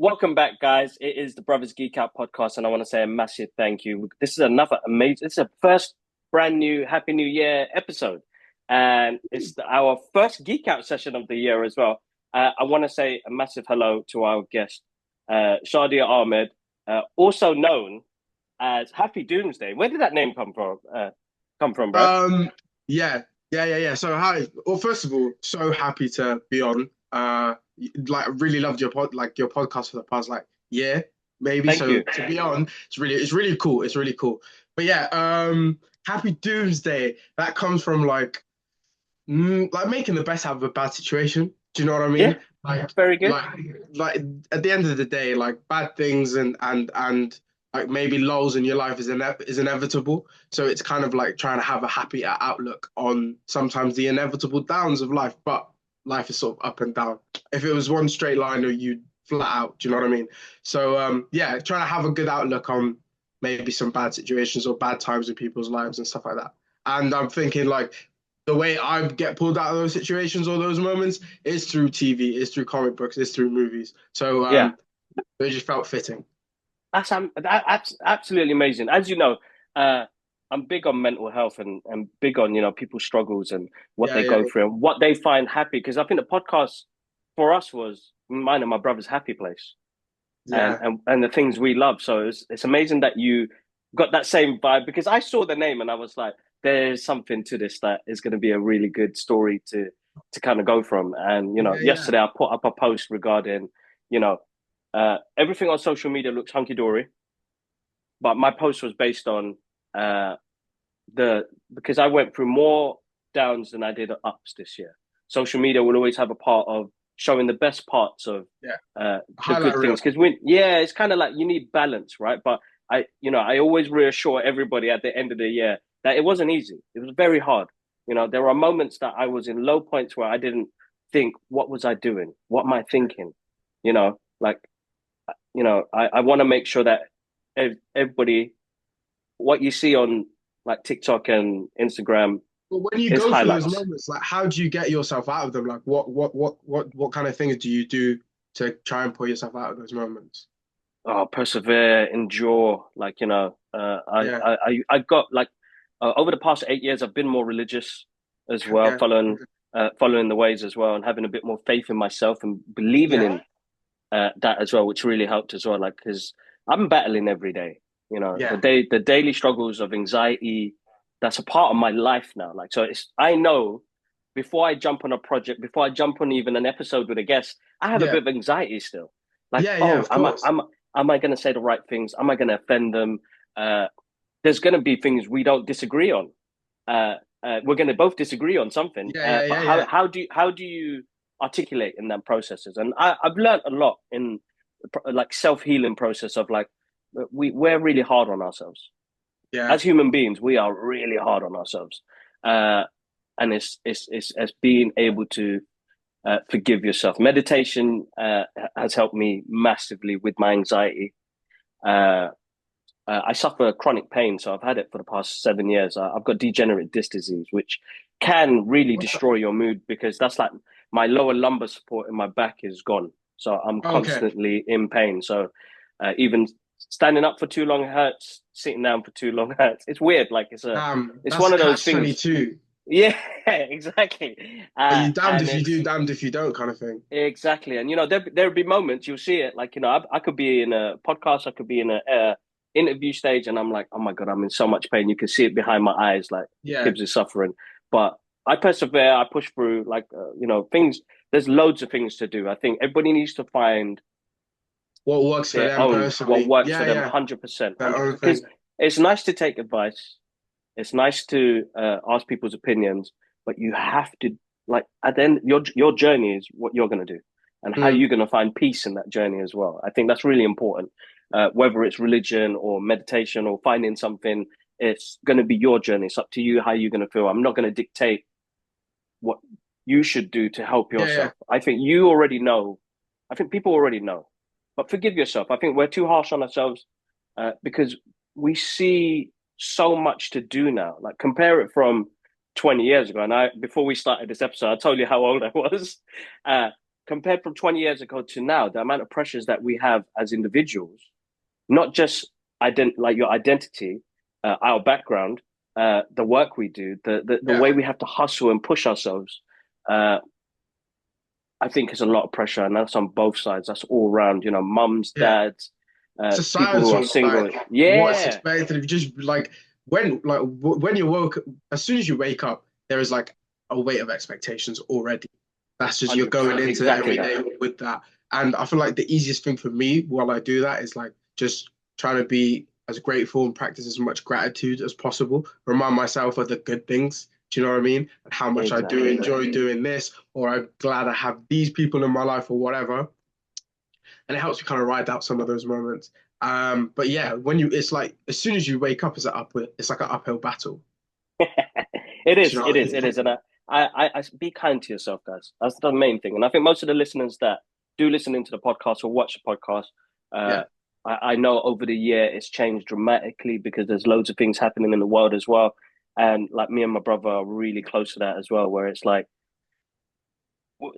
Welcome back, guys. It is the Brothers Geek Out podcast, and I want to say a massive thank you. This is another amazing, this is a first brand new Happy New Year episode, and it's our first Geek Out session of the year as well. I want to say a massive hello to our guest, Shadia Ahmed, also known as Happy Doomsday. Where did that name come from, bro? Um, yeah. So hi. Well, first of all, so happy to be on. Like really loved your podcast for the past like year, maybe. Thank So you. to be on, it's really cool. It's really cool. But yeah, Happy Doomsday. That comes from like making the best out of a bad situation. Do you know what I Yeah, mean? Like very good. like like at the end of the day, like bad things and like maybe lulls in your life is inevitable. So it's kind of like trying to have a happy outlook on sometimes the inevitable downs of life, but life is sort of up and down. If it was one straight line, or you'd flat out. Do you know what I mean? So yeah, trying to have a good outlook on maybe some bad situations or bad times in people's lives and stuff like that. And I'm thinking like the way I get pulled out of those situations or those moments is through TV, is through comic books, is through movies. So Yeah. it just felt fitting. That's absolutely amazing. As you know, uh, I'm big on mental health and big on people's struggles and what Yeah, they yeah, go through and what they find happy. Because I think the podcast for us was mine and my brother's happy place and yeah, and the things we love. So it's amazing that you got that same vibe because I saw the name and I was like, there's something to this that is going to be a really good story to kind of go from. And yeah. yesterday I put up a post regarding you know everything on social media looks hunky dory, but my post was based on uh, the because I went through more downs than I did ups this year. Social media will always have a part of showing the best parts of Yeah. the Highlight good reel. things because it's kind of like you need balance, right? But I always reassure everybody at the end of the year that it wasn't easy. It was very hard. There are moments that I was in low points where I didn't think, what was I doing? What am I thinking? Like I want to make sure that everybody, what you see on like TikTok and Instagram But when you is go through those highlights. moments, like how do you get yourself out of them? Like what kind of things do you do to try and pull yourself out of those moments? Oh, persevere, endure. Like, Yeah. I got like over the past 8 years, I've been more religious as well, Okay. following the ways as well, and having a bit more faith in myself and believing Yeah. in that as well, which really helped as well. Like, because I'm battling every day. Yeah. The daily struggles of anxiety. That's a part of my life now. Like, so I know before I jump on a project, before I jump on even an episode with a guest, I have a Yeah. bit of anxiety still. Like, Yeah, oh, of course. am I going to say the right things? Am I going to offend them? Uh, there's going to be things we don't disagree on. Uh, we're going to both disagree on something. But Yeah. how do you articulate in that processes? And I've learned a lot in like self healing process of like we're really hard on ourselves Yeah. as human beings. We are really hard on ourselves, uh, and it's being able to forgive yourself. Meditation has helped me massively with my anxiety. Uh, I suffer chronic pain, so I've had it for the past 7 years. I've got degenerate disc disease, which can really What's that? destroy your mood because that's like my lower lumbar support in my back is gone. So I'm Okay. constantly in pain. So even standing up for too long hurts, sitting down for too long hurts. It's weird. Like it's That's one of those catch things. 22. Yeah, exactly. Are you damned And if you it's do, damned if you don't kind of thing? exactly, and there'll be moments you'll see it. Like I could be in a podcast, I could be in a interview stage, and I'm like, oh my god, I'm in so much pain. You can see it behind my eyes, like Yeah. Gibbs is suffering. But I persevere, I push through. Like things. There's loads of things to do. I think everybody needs to find What works for their them own what personally? works for Yeah, them, yeah. 100%, Their own Because thing. it's nice to take advice. It's nice to ask people's opinions, but you have to like at the end your journey is what you're going to do, and how Mm. you're going to find peace in that journey as well. I think that's really important. Whether it's religion or meditation or finding something, it's going to be your journey. It's up to you how you're going to feel. I'm not going to dictate what you should do to help Yeah, yeah. yourself. I think you already know. I think people already know, but forgive yourself. I think we're too harsh on ourselves because we see so much to do now. Like compare it from 20 years ago. And before we started this episode, I told you how old I was. Uh, compared from 20 years ago to now, the amount of pressures that we have as individuals, not just like your identity, our background, the work we do, the Yeah. way we have to hustle and push ourselves, uh, I think is a lot of pressure, and that's on both sides. That's all around, mums, Yeah. dads, people who are Societal, single. like what's Yeah, expected of you. Just like when you woke, as soon as you wake up, there is like a weight of expectations already. That's just you're 100%, going into exactly every that. day with that. And I feel like the easiest thing for me while I do that is like just trying to be as grateful and practice as much gratitude as possible. Remind myself of the good things. Do you know what I mean? And how much I do Exactly. enjoy doing this, or I'm glad I have these people in my life, or whatever. And it helps you kind of ride out some of those moments. But yeah, it's like as soon as you wake up, it's like an uphill battle. It Do you is, know it what I is, it mean? is. And I be kind to yourself, guys. That's the main thing. And I think most of the listeners that do listen into the podcast or watch the podcast, uh, Yeah, I know over the year it's changed dramatically because there's loads of things happening in the world as well. And like me and my brother are really close to that as well, where it's like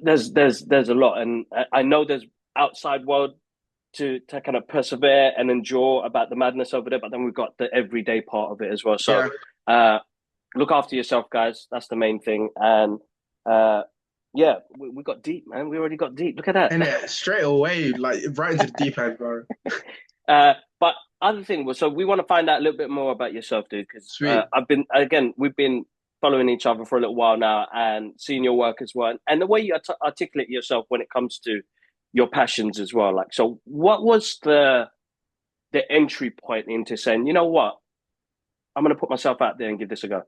there's a lot, and I know there's outside world to kind of persevere and endure about the madness over there, but then we've got the everyday part of it as well. So, yeah. uh, look after yourself, guys. That's the main thing. And uh, yeah, we got deep, man. We already got deep. Look at And that. it straight away, like right into the deep end, bro. But other thing was, so we want to find out a little bit more about yourself, dude, because Sweet. we've been following each other for a little while now and seeing your work as well, and the way you articulate yourself when it comes to your passions as well. Like, so what was the entry point into saying, you know what, I'm going to put myself out there and give this a go?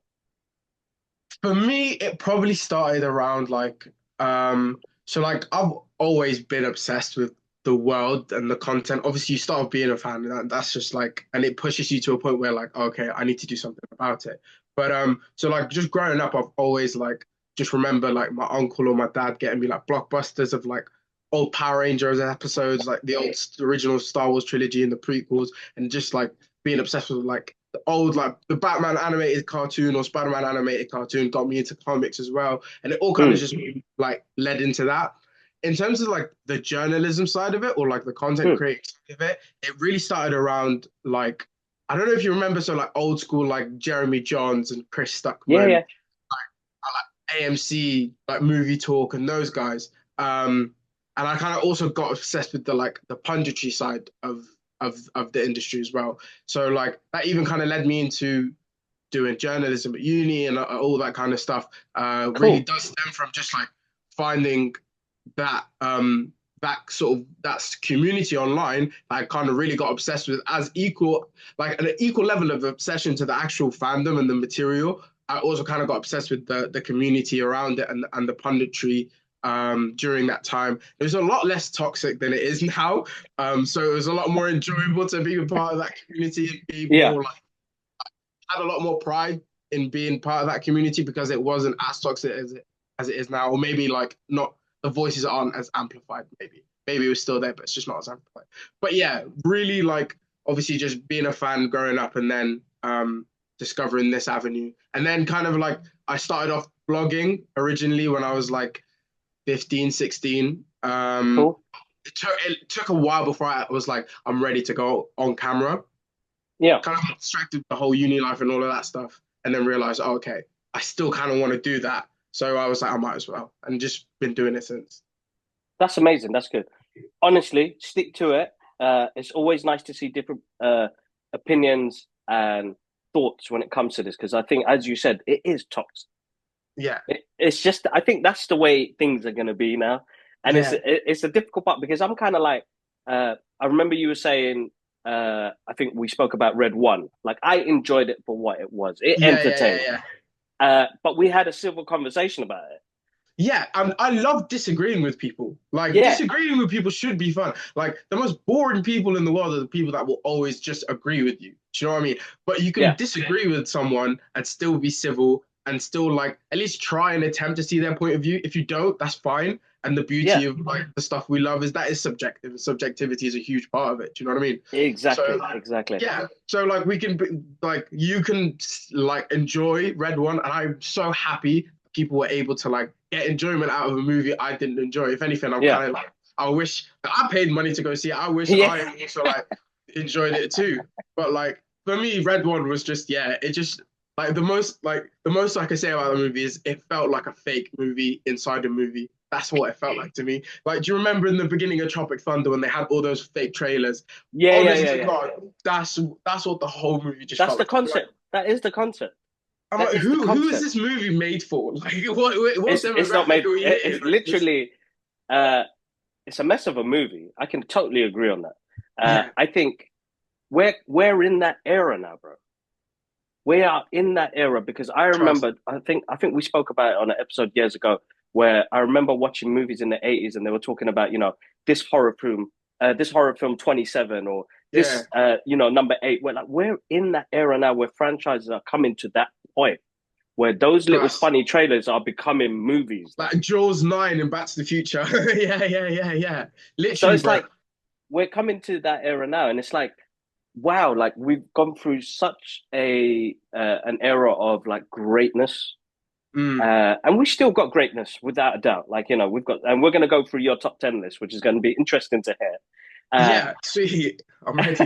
For me, it probably started around so like I've always been obsessed with the world and the content. Obviously, you start being a fan, and that's just like, and it pushes you to a point where like, okay, I need to do something about it. But so like just growing up, I've always like just remember like my uncle or my dad getting me like blockbusters of like old Power Rangers episodes, like the old original Star Wars trilogy and the prequels, and just like being obsessed with like the old like the Batman animated cartoon or Spider-Man animated cartoon got me into comics as well. And it all kind of Mm, just like led into that. In terms of like the journalism side of it or like the content mm. creating side of it, it really started around like I don't know if you remember so like old school like Jeremy Johns and Chris Yeah, Stuckman, yeah. AMC, like Movie Talk and those guys. And I kind of also got obsessed with the like the punditry side of the industry as well. So like that even kind of led me into doing journalism at uni and all that kind of stuff. Really Cool. does stem from just like finding that that sort of that community online. I kind of really got obsessed with as equal like an equal level of obsession to the actual fandom and the material. I also kind of got obsessed with the community around it and the punditry during that time. It was a lot less toxic than it is now. So it was a lot more enjoyable to be a part of that community and be Yeah, more like had a lot more pride in being part of that community because it wasn't as toxic as it is now, or maybe like not the voices aren't as amplified. Maybe it was still there, but it's just not as amplified. But yeah, really like obviously just being a fan growing up and then discovering this avenue, and then kind of like I started off blogging originally when I was like 15, 16. cool. It took a while before I was like, I'm ready to go on camera. Yeah. Kind of got distracted with the whole uni life and all of that stuff, and then realized, oh, okay, I still kind of want to do that. So I was like, I might as well, and just been doing it since. That's amazing. That's good. Honestly, stick to it. It's always nice to see different opinions and thoughts when it comes to this because I think, as you said, it is toxic. Yeah, It's just I think that's the way things are going to be now, and yeah, it's a difficult part because I'm kind of like I remember you were saying I think we spoke about Red One. Like I enjoyed it for what it was. It yeah, yeah, yeah, entertained, yeah. but we had a civil conversation about it. Yeah, and I love disagreeing with people. Like Yeah, disagreeing with people should be fun. Like the most boring people in the world are the people that will always just agree with you. Do you know what I mean? But you can yeah, disagree with someone and still be civil and still like at least try and attempt to see their point of view. If you don't, that's fine. And the beauty yeah. of like the stuff we love is that is subjective. And subjectivity is a huge part of it. Do you know what I mean? So Exactly, exactly. yeah, so like we can be, like you can like enjoy Red One, and I'm so happy people were able to like get enjoyment out of a movie I didn't enjoy. If anything, I'm Yeah. kind of like, I wish I paid money to go see it. I wish Yeah. I also like enjoyed it too. But like for me, Red One was just yeah, it just like the most I can say about the movie is it felt like a fake movie inside a movie. That's what it felt like to me. Like, do you remember in the beginning of Tropic Thunder when they had all those fake trailers? Yeah, yeah, Honest yeah, to yeah. God, that's what the whole movie just That's felt the like. concept. That is the concept. I'm That like, is the who is concept. this movie made for? Like, what It's not demographic made. are we It's hitting? Like, this, literally. It's a mess of a movie. I can totally agree on that. yeah, I think we're in that era now, bro. We are in that era because I trust. remember. I think we spoke about it on an episode years ago where I remember watching movies in the 80s and they were talking about this horror film 27 or Yeah, number 8. We're in that era now where franchises are coming to that point where those little trust. funny trailers are becoming movies. Like, Like Jaws 9 and Back to the Future. Yeah, yeah, yeah, yeah. so Literally, it's bro. like we're coming to that era now, and it's like, wow, like we've gone through such a an era of like greatness, Mm. and we still got greatness without a doubt. Like we've got, and we're going to go through your top 10 list, which is going to be interesting to hear. Yeah, sweet. I'm ready.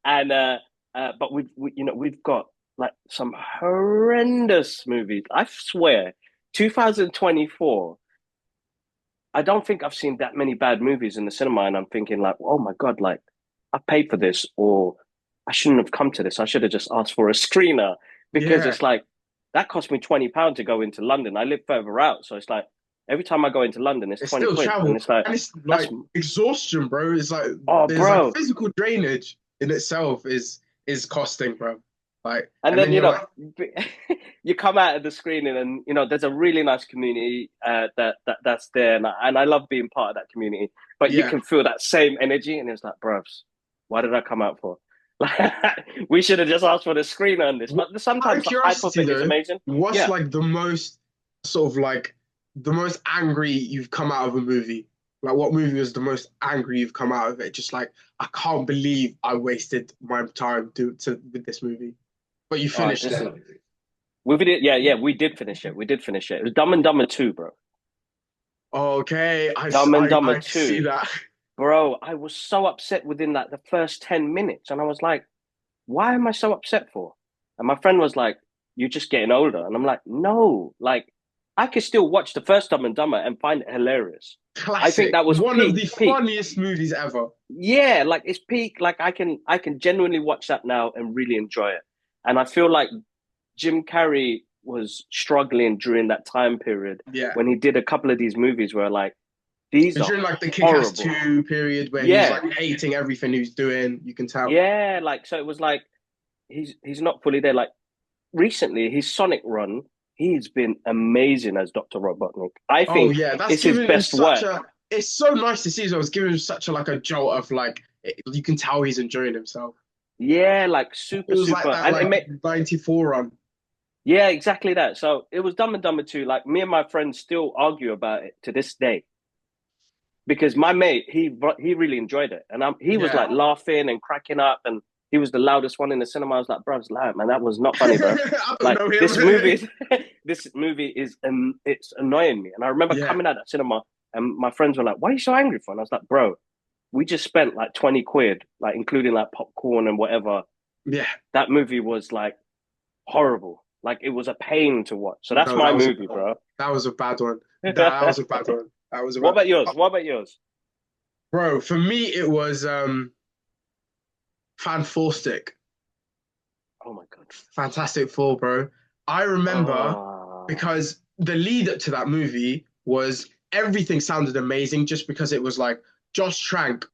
And but we've got like some horrendous movies. I swear, 2024. I don't think I've seen that many bad movies in the cinema, and I'm thinking like, oh my god, like I paid for this, or I shouldn't have come to this. I should have just asked for a screener because Yeah, it's like that cost me £20 to go into London. I live further out, so it's like every time I go into London, it's it's 20 still quid, and travel. it's like And it's that's like exhaustion, bro. It's like oh, there's like bro. physical drainage in itself is costing, bro. Like, And and then then you're like, you come out of the screening, and there's a really nice community that's there, and I love being part of that community. But you yeah. can feel that same energy, and it's like, bros, why did I come out for? Like, we should have just asked for the screener on this. But Out of sometimes the hype of curiosity it is though, amazing. what's Yeah. like the most sort of like the most angry you've come out of a movie? Like what movie was the most angry you've come out of it? Just like I can't believe I wasted my time to with this movie. But you All right. finished This is it. we did it. Yeah, yeah. We did finish it. We did finish it. It was Dumb and Dumber 2, bro. Okay, Dumb and Dumber I see 2, that. bro. I was so upset within like the first 10 minutes, and I was like, why am I so upset for? And my friend was like, you're just getting older. And I'm like, no, like I could still watch the first Dumb and Dumber and find it hilarious. I think Classic. that was One of the peak. funniest movies ever. Yeah, like it's peak. Like I can genuinely watch that now and really enjoy it. And I feel like Jim Carrey was struggling during that time period Yeah. when he did a couple of these movies where like these It's are during like the Kick-Ass horrible. 2 period where he's Yeah, like hating everything he's doing. You can tell. yeah. Like so, it was like he's not fully there. Like recently, his Sonic run, he's been amazing as Dr. Robotnik. I Oh think yeah, that's it's his given him best such work. a. It's so nice to see. So it's given him such a like a jolt of like you can tell he's enjoying himself. Yeah, like It super, was like super. that And it like made, '94 run. yeah, exactly that. So it was Dumb and Dumber 2. Like me and my friends still argue about it to this day because my mate, he really enjoyed it. And he was Yeah. like laughing and cracking up, and he was the loudest one in the cinema. I was like, bro, it's loud, man. That was not funny, bro. I don't Like know this movie him. is this movie is it's annoying me. And I remember Yeah. coming out of cinema and my friends were like, why are you so angry for? And I was like, bro, we just spent like 20 quid, like including like popcorn and whatever. Yeah. That movie was like horrible. Like it was a pain to watch. So that's No, my movie, bro. that was a bad one. That was What a bad one. That was a bad. about yours? What about yours? Bro, for me it was Fantastic. Oh my god. Fantastic Four, bro. I remember Oh. because the lead up to that movie was everything sounded amazing just because it was like Josh Trank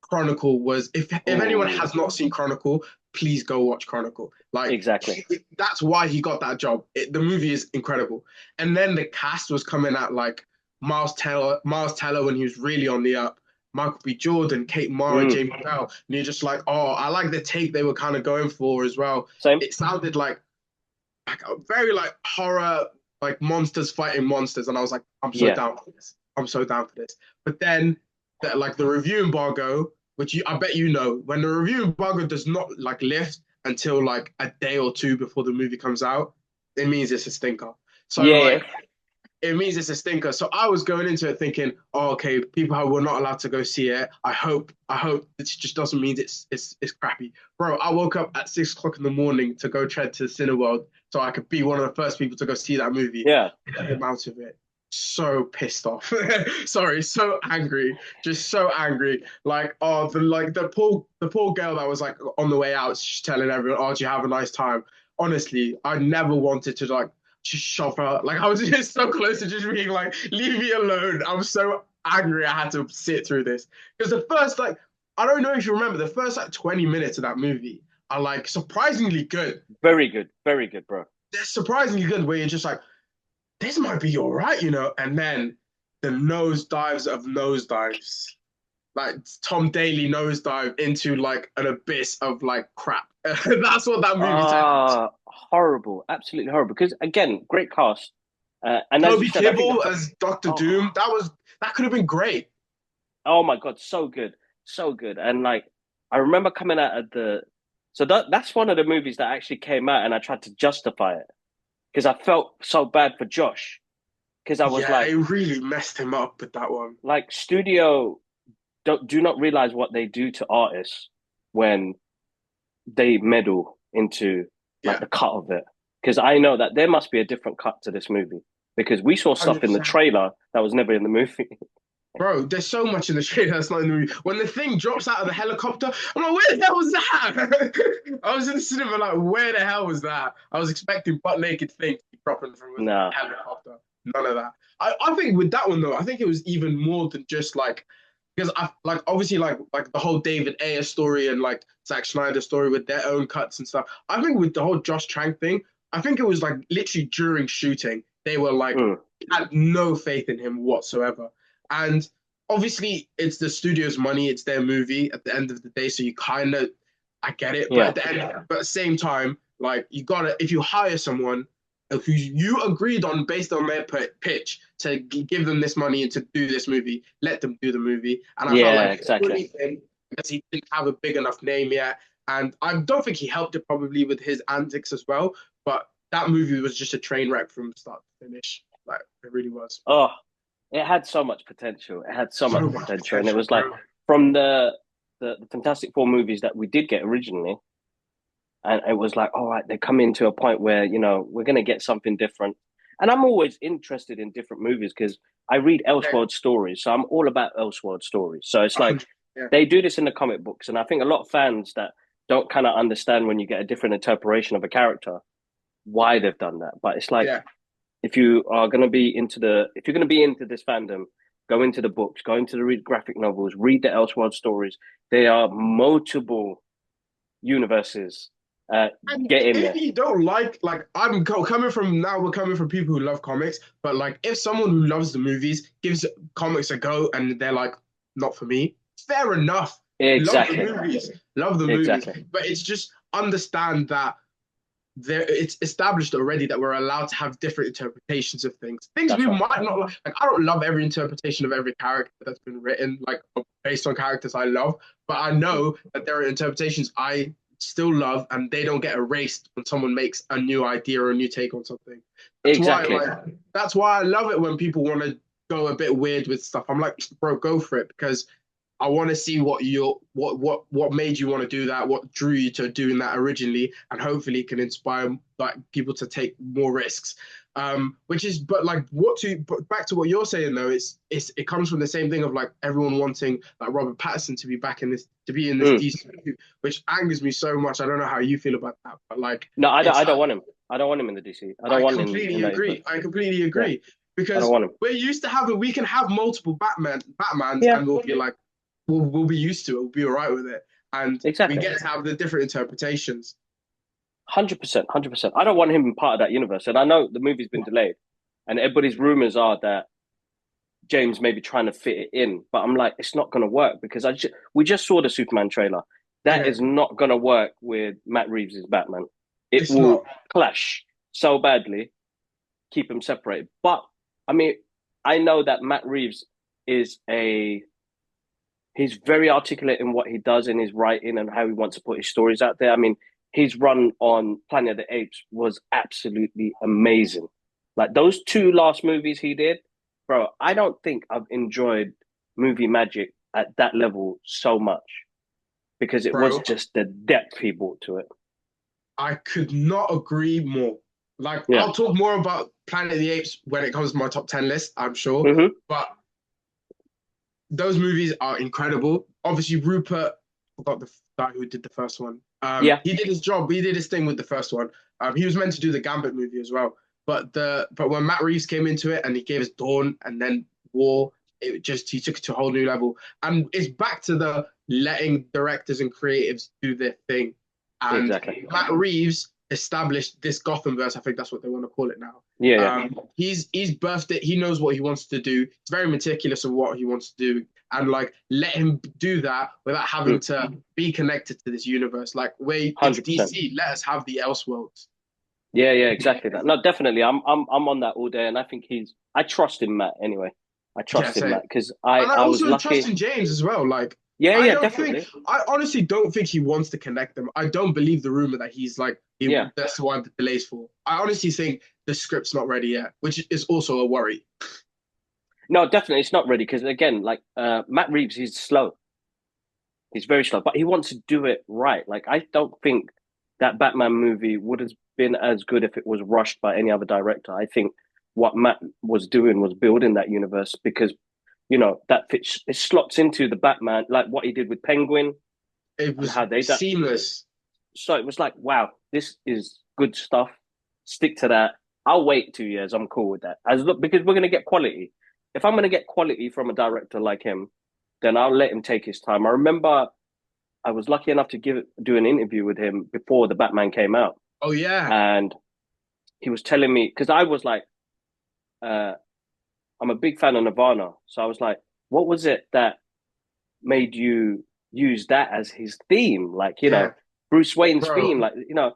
Chronicle was if anyone Oh. has not seen Chronicle, please go watch Chronicle. Like Exactly. that's why he got that job. The movie is incredible. And then the cast was coming at like Miles Teller when he was really on the up. Michael B. Jordan, Kate Mara, Mm. Jamie Bell, and you're just like, oh, I like the take they were kind of going for as well. Same. It sounded like a very like horror, like monsters fighting monsters, and I was like, I'm so Yeah. down for this. I'm so down for this. But then, like the review embargo, which I bet you know, when the review embargo does not like lift until like a day or two before the movie comes out, it means it's a stinker. So Yeah, yeah. like it means it's a stinker. So I was going into it thinking, oh, okay, people who were not allowed to go see it. I hope this just doesn't mean it's crappy, bro. I woke up at 6 o'clock in the morning to go tread to Cineworld so I could be one of the first people to go see that movie. Yeah. I came out of it so pissed off. Sorry, so angry, just so angry. Like, oh, the poor girl that was like on the way out, she's telling everyone, oh, do you have a nice time? Honestly, I never wanted to like just shove her. Like I was just so close to just being like, leave me alone. I was so angry I had to sit through this. Because the first like I don't know if you remember, the first like 20 minutes of that movie are like surprisingly good. Very good. Very good, bro. They're surprisingly good where you're just like, this might be all right, you know, and then the nosedives of nosedives. Like Tom Daly nosedive into like an abyss of like crap. That's what that movie turned into. Horrible. Absolutely horrible. Because again, great cast. And as you Toby said, I think Kibble as Doctor oh, Doom, that could have been great. oh my God, so good. So good. And like I remember coming out of the so that's one of the movies that actually came out and I tried to justify it because I felt so bad for Josh. Because I was Yeah, like, it really messed him up with that one. studio do not realize what they do to artists when they meddle into like Yeah, the cut of it. Because I know that there must be a different cut to this movie because we saw stuff in the 100%. trailer that was never in the movie. Bro, there's so much in the trailer that's not in the movie. When the thing drops out of the helicopter, I'm like, where the hell was that? I was in the cinema like, where the hell was that? I was expecting butt naked thing to be dropping from a Nah, helicopter. None of that. I think with that one though, I think it was even more than just like because I like obviously like the whole David Ayer story and like Zack Snyder story with their own cuts and stuff. I think with the whole Josh Trank thing, I think it was like literally during shooting, they were like mm, had no faith in him whatsoever. And obviously it's the studio's money, it's their movie at the end of the day, so you kind of I get it, but yeah, at the end, but at the same time, like you gotta if you hire someone who you agreed on based on their pitch to give them this money and to do this movie, let them do the movie. And I felt yeah, like exactly. because he didn't have a big enough name yet, and I don't think he helped it probably with his antics as well. But that movie was just a train wreck from start to finish. Like it really was. Oh, it had so much potential. It had so much So much potential, and it potential, was like bro. from the Fantastic Four movies that we did get originally, and it was like, all right, they come into a point where we're gonna get something different. And I'm always interested in different movies because I read Yeah, Elseworld stories, so I'm all about Elseworld stories. So it's like 100. Yeah, they do this in the comic books, and I think a lot of fans that don't kind of understand when you get a different interpretation of a character why they've done that. But it's like yeah. if you are going to be into the if you're going to be into this fandom, go into the books, go into the read graphic novels, read the Elseworld stories. They are multiple universes. And Get in if there. you don't like coming from now, we're coming from people who love comics, but like if someone who loves the movies gives comics a go and they're like, not for me, fair enough. Love the Exactly. movies, love the movies, Exactly. but it's just understand that it's established already that we're allowed to have different interpretations of things. Things we That's right. might not like. Like I don't love every interpretation of every character that's been written, like based on characters I love. But I know that there are interpretations I still love, and they don't get erased when someone makes a new idea or a new take on something. That's why, Exactly. like, that's why I love it when people want to go a bit weird with stuff. I'm like, bro, go for it because I want to see what made you want to do that, what drew you to doing that originally, and hopefully it can inspire like people to take more risks. Which is, but like, but back to what you're saying though, it comes from the same thing of like everyone wanting like Robert Pattinson to be back in this, to be in this Mm. DC, which angers me so much. I don't know how you feel about that, but like, No, I don't. it's I don't want him. I don't want him in the DC. I don't I want him in completely that agree. universe. I completely Yeah, agree I don't because want him. we can have multiple Batmans, Yeah, and we'll be like, we'll be used to it. We'll be all right with it, and we exactly. get to have the different interpretations. 100%. 100%. I don't want him part of that universe. And I know the movie's been delayed, and everybody's rumors are that James may be trying to fit it in, but I'm like, it's not going to work because we just saw the Superman trailer. That Yeah, is not going to work with Matt Reeves' Batman. It it's not. will clash so badly. Keep them separated. But I mean, I know that Matt Reeves is a he's very articulate in what he does in his writing and how he wants to put his stories out there. I mean, his run on Planet of the Apes was absolutely amazing. Like those two last movies he did, bro. I don't think I've enjoyed movie magic at that level so much because it was bro. just the depth he brought to it. I could not agree more. Like, Yeah. I'll talk more about Planet of the Apes when it comes to my top 10 list, I'm sure. Hmm. But those movies are incredible. Obviously, Rupert, I forgot the guy who did the first one. Yeah. He did his job. He did his thing with the first one. He was meant to do the Gambit movie as well. But when Matt Reeves came into it and he gave us Dawn and then War, he took it to a whole new level. And it's back to the letting directors and creatives do their thing. And Exactly. Matt Reeves established this Gothamverse. I think that's what they want to call it now. Yeah. Yeah. He's birthed it. He knows what he wants to do. He's very meticulous of what he wants to do, and like let him do that without having to be connected to this universe. Like, wait, it's 100%. DC. Let us have the Elseworlds. Yeah, yeah, exactly that. No, definitely. I'm on that all day, and I think I trust in Matt anyway. I Yeah, trust in same. Matt because I And I I was also trust lucky. in James as well. Like, Yeah, yeah, definitely. I honestly don't think he wants to connect them. I don't believe the rumor that he's like, Yeah. that's why the delay's for. I honestly think the script's not ready yet, which is also a worry. No, definitely, it's not ready because again, like Matt Reeves, he's slow. He's very slow, but he wants to do it right. Like I don't think that Batman movie would have been as good if it was rushed by any other director. I think what Matt was doing was building that universe because that fits it slots into the Batman like what he did with Penguin It and was how they done. seamless. So it was like, wow, this is good stuff. Stick to that. I'll wait 2 years. I'm cool with that. As look because we're gonna get quality. If I'm gonna get quality from a director like him, then I'll let him take his time. I remember I was lucky enough to do an interview with him before the Batman came out, Oh yeah, and he was telling me because I was like, uh, I'm a big fan of Nirvana, so I was like, what was it that made you use that as his theme? Like, yeah, Bruce Wayne's theme. bro. Like,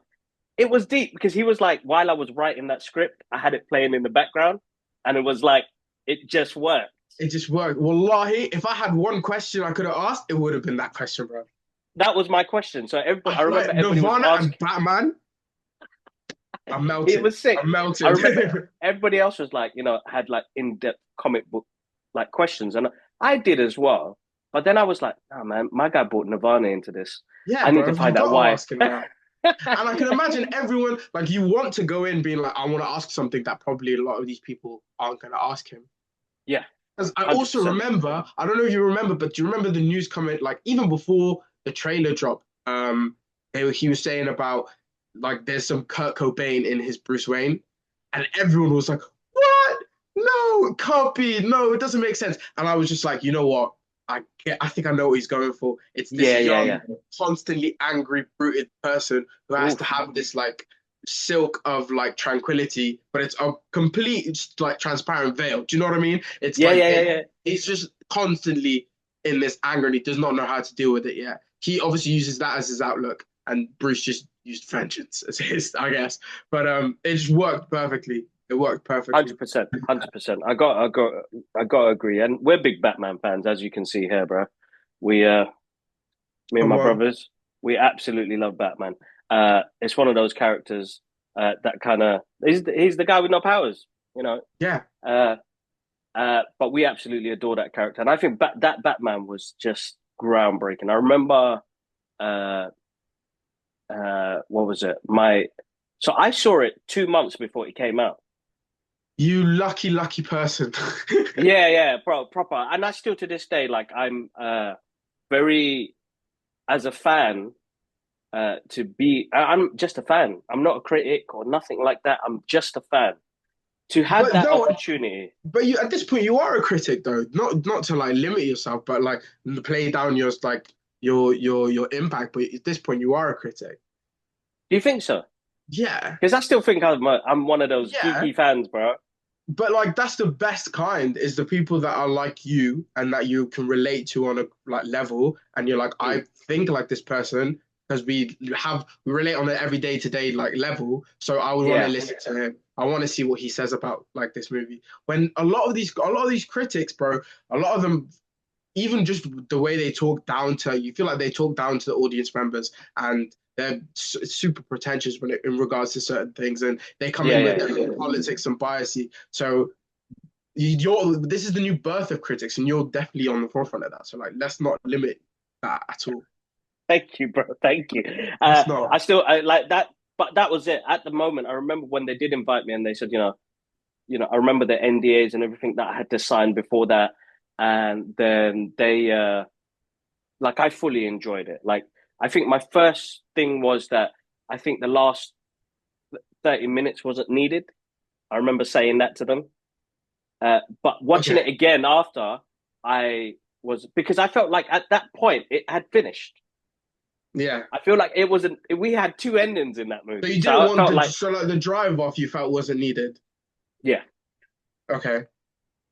it was deep because he was like, while I was writing that script, I had it playing in the background, and it was like, it just worked. It just worked. Wallahi, if I had one question I could have asked, it would have been that question, bro. That was my question. So everybody, I I feel remember like everybody was Nirvana and asking. Batman, I'm It melting. was sick. I'm I melting. remember everybody else was like, had like in-depth comic book like questions, and I did as well. But then I was like, oh man, my guy brought Nirvana into this. Yeah, I need to bro, you find out got to why. ask him that. And I can imagine everyone, like, you want to go in being like, I want to ask something that probably a lot of these people aren't going to ask him. Yeah, Because I also 100%. remember, I don't know if you remember, but do you remember the news comment, like, even before the trailer dropped, he was saying about, like, there's some Kurt Cobain in his Bruce Wayne. And everyone was like, what? No, it can't be. No, it doesn't make sense. And I was just like, you know what? I think I know what he's going for. It's this Yeah, yeah, young, yeah. constantly angry, rooted person who has to Oof. have this like silk of like tranquility, but it's a complete like transparent veil. Do you know what I mean? It's Yeah, like yeah, yeah, yeah. it's just constantly in this anger and he does not know how to deal with it yet. He obviously uses that as his outlook, and Bruce just used vengeance as his, I guess. But it just worked perfectly. It worked perfectly. 100%, 100%. I got to agree. And we're big Batman fans, as you can see here, bro. We, me and Come my on. brothers, we absolutely love Batman. It's one of those characters that kind of he's the guy with no powers, you know. Yeah. Uh, but we absolutely adore that character, and I think that Batman was just groundbreaking. I remember, uh, what was it? So I saw it 2 months before it came out. You lucky, lucky person. Yeah, yeah, bro, proper. And I still to this day, like, I'm very as a fan. I'm just a fan. I'm not a critic or nothing like that. I'm just a fan. To have But that no, opportunity, but you at this point you are a critic though. Not to like limit yourself, but like play down your like your impact. But at this point you are a critic. do you think so? Yeah. Because I still think I'm one of those Yeah. geeky fans, bro. But like that's the best kind is the people that are like you and that you can relate to on a like level and you're like Mm. I think like this person because we relate on an every day to day like level so I would want to Yeah, listen to him. I want to see what he says about like this movie. When a lot of these critics, bro, a lot of them even just the way they talk down to you feel like they talk down to the audience members and they're super pretentious in regards to certain things, and they come Yeah, in yeah, with yeah. their politics and biasy. So you're this is the new birth of critics, and you're definitely on the forefront of that. So like, let's not limit that at all. Thank you, bro. Thank you. Let's not. I like that, but that was it. At the moment, I remember when they did invite me, and they said, I remember the NDAs and everything that I had to sign before that, and then like I fully enjoyed it. Like I think my first thing was that I think the last 30 minutes wasn't needed. I remember saying that to them. But watching Okay. it again after, I was because I felt like at that point it had finished. Yeah. I feel like it wasn't. We had two endings in that So movie, you so didn't I want felt the like, so like the drive off you felt wasn't needed. yeah, Okay.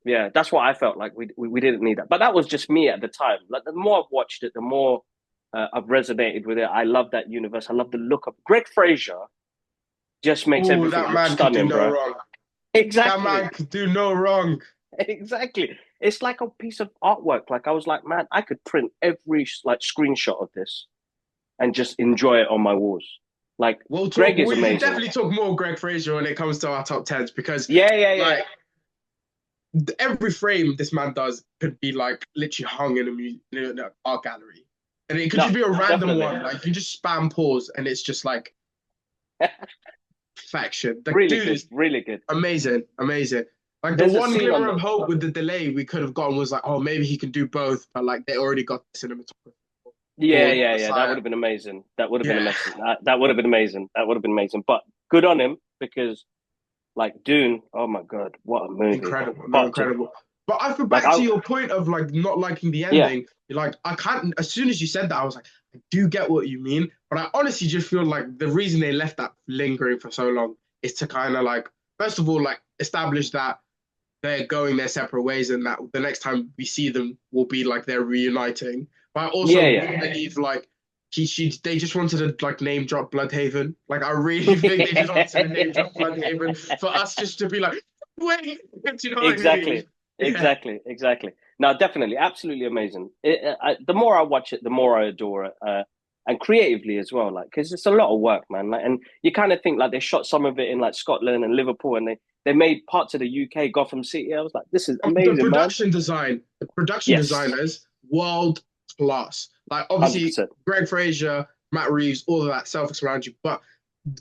yeah, that's what I felt like. We didn't need that, but that was just me at the time. Like the more I've watched it, the more I've resonated with it. I love that universe. I love the look of Greg Fraser. Just makes Oh, everything that look man could do stunning, no bro. wrong. That Exactly, man could do no wrong. exactly. It's like a piece of artwork. Like I was like, man, I could print every like screenshot of this and just enjoy it on my walls. Like We'll talk. Greg is We can amazing. definitely talk more Greg Fraser when it comes to our top tens because, Yeah, yeah, yeah. like, every frame this man does could be like literally hung in in an art gallery, and it could No, just be a random definitely. one. Like you just spam pause, and it's just like perfection. The Really dude good, is really good. amazing, amazing. Like the There's a one scene on glimmer of the hope with the delay we could have gotten was like, oh, maybe he can do both, but like they already got the cinematography yeah, or yeah, the yeah. That would side. have been amazing. That would have been Yeah, amazing. That would have been amazing. That would have been amazing. But good on him because like Dune. Oh my god, what a movie! incredible, no, Part two. incredible. But I feel Like back to your point of like not liking the yeah, ending. Like I can't. As soon as you said that, I was like, I do get what you mean. But I honestly just feel like the reason they left that lingering for so long is to kind of like, first of all, like establish that they're going their separate ways and that the next time we see them will be like they're reuniting. But I yeah, also yeah. believe like they just wanted to like name drop Bloodhaven. Like I really think they just wanted to name drop Bloodhaven for us just to be like, wait, do you know what I mean? Exactly, Yeah, exactly, exactly. No, definitely, absolutely amazing. The more I watch it, the more I adore it, and creatively as well. Like, because it's a lot of work, man. Like, and you kind of think like they shot some of it in like Scotland and Liverpool, and they made parts of the UK, Gotham City. I was like, this is amazing, man. the production Yes, designers, world class. Like hundred obviously percent. Greg Fraser, Matt Reeves, all of that self-explanatory, but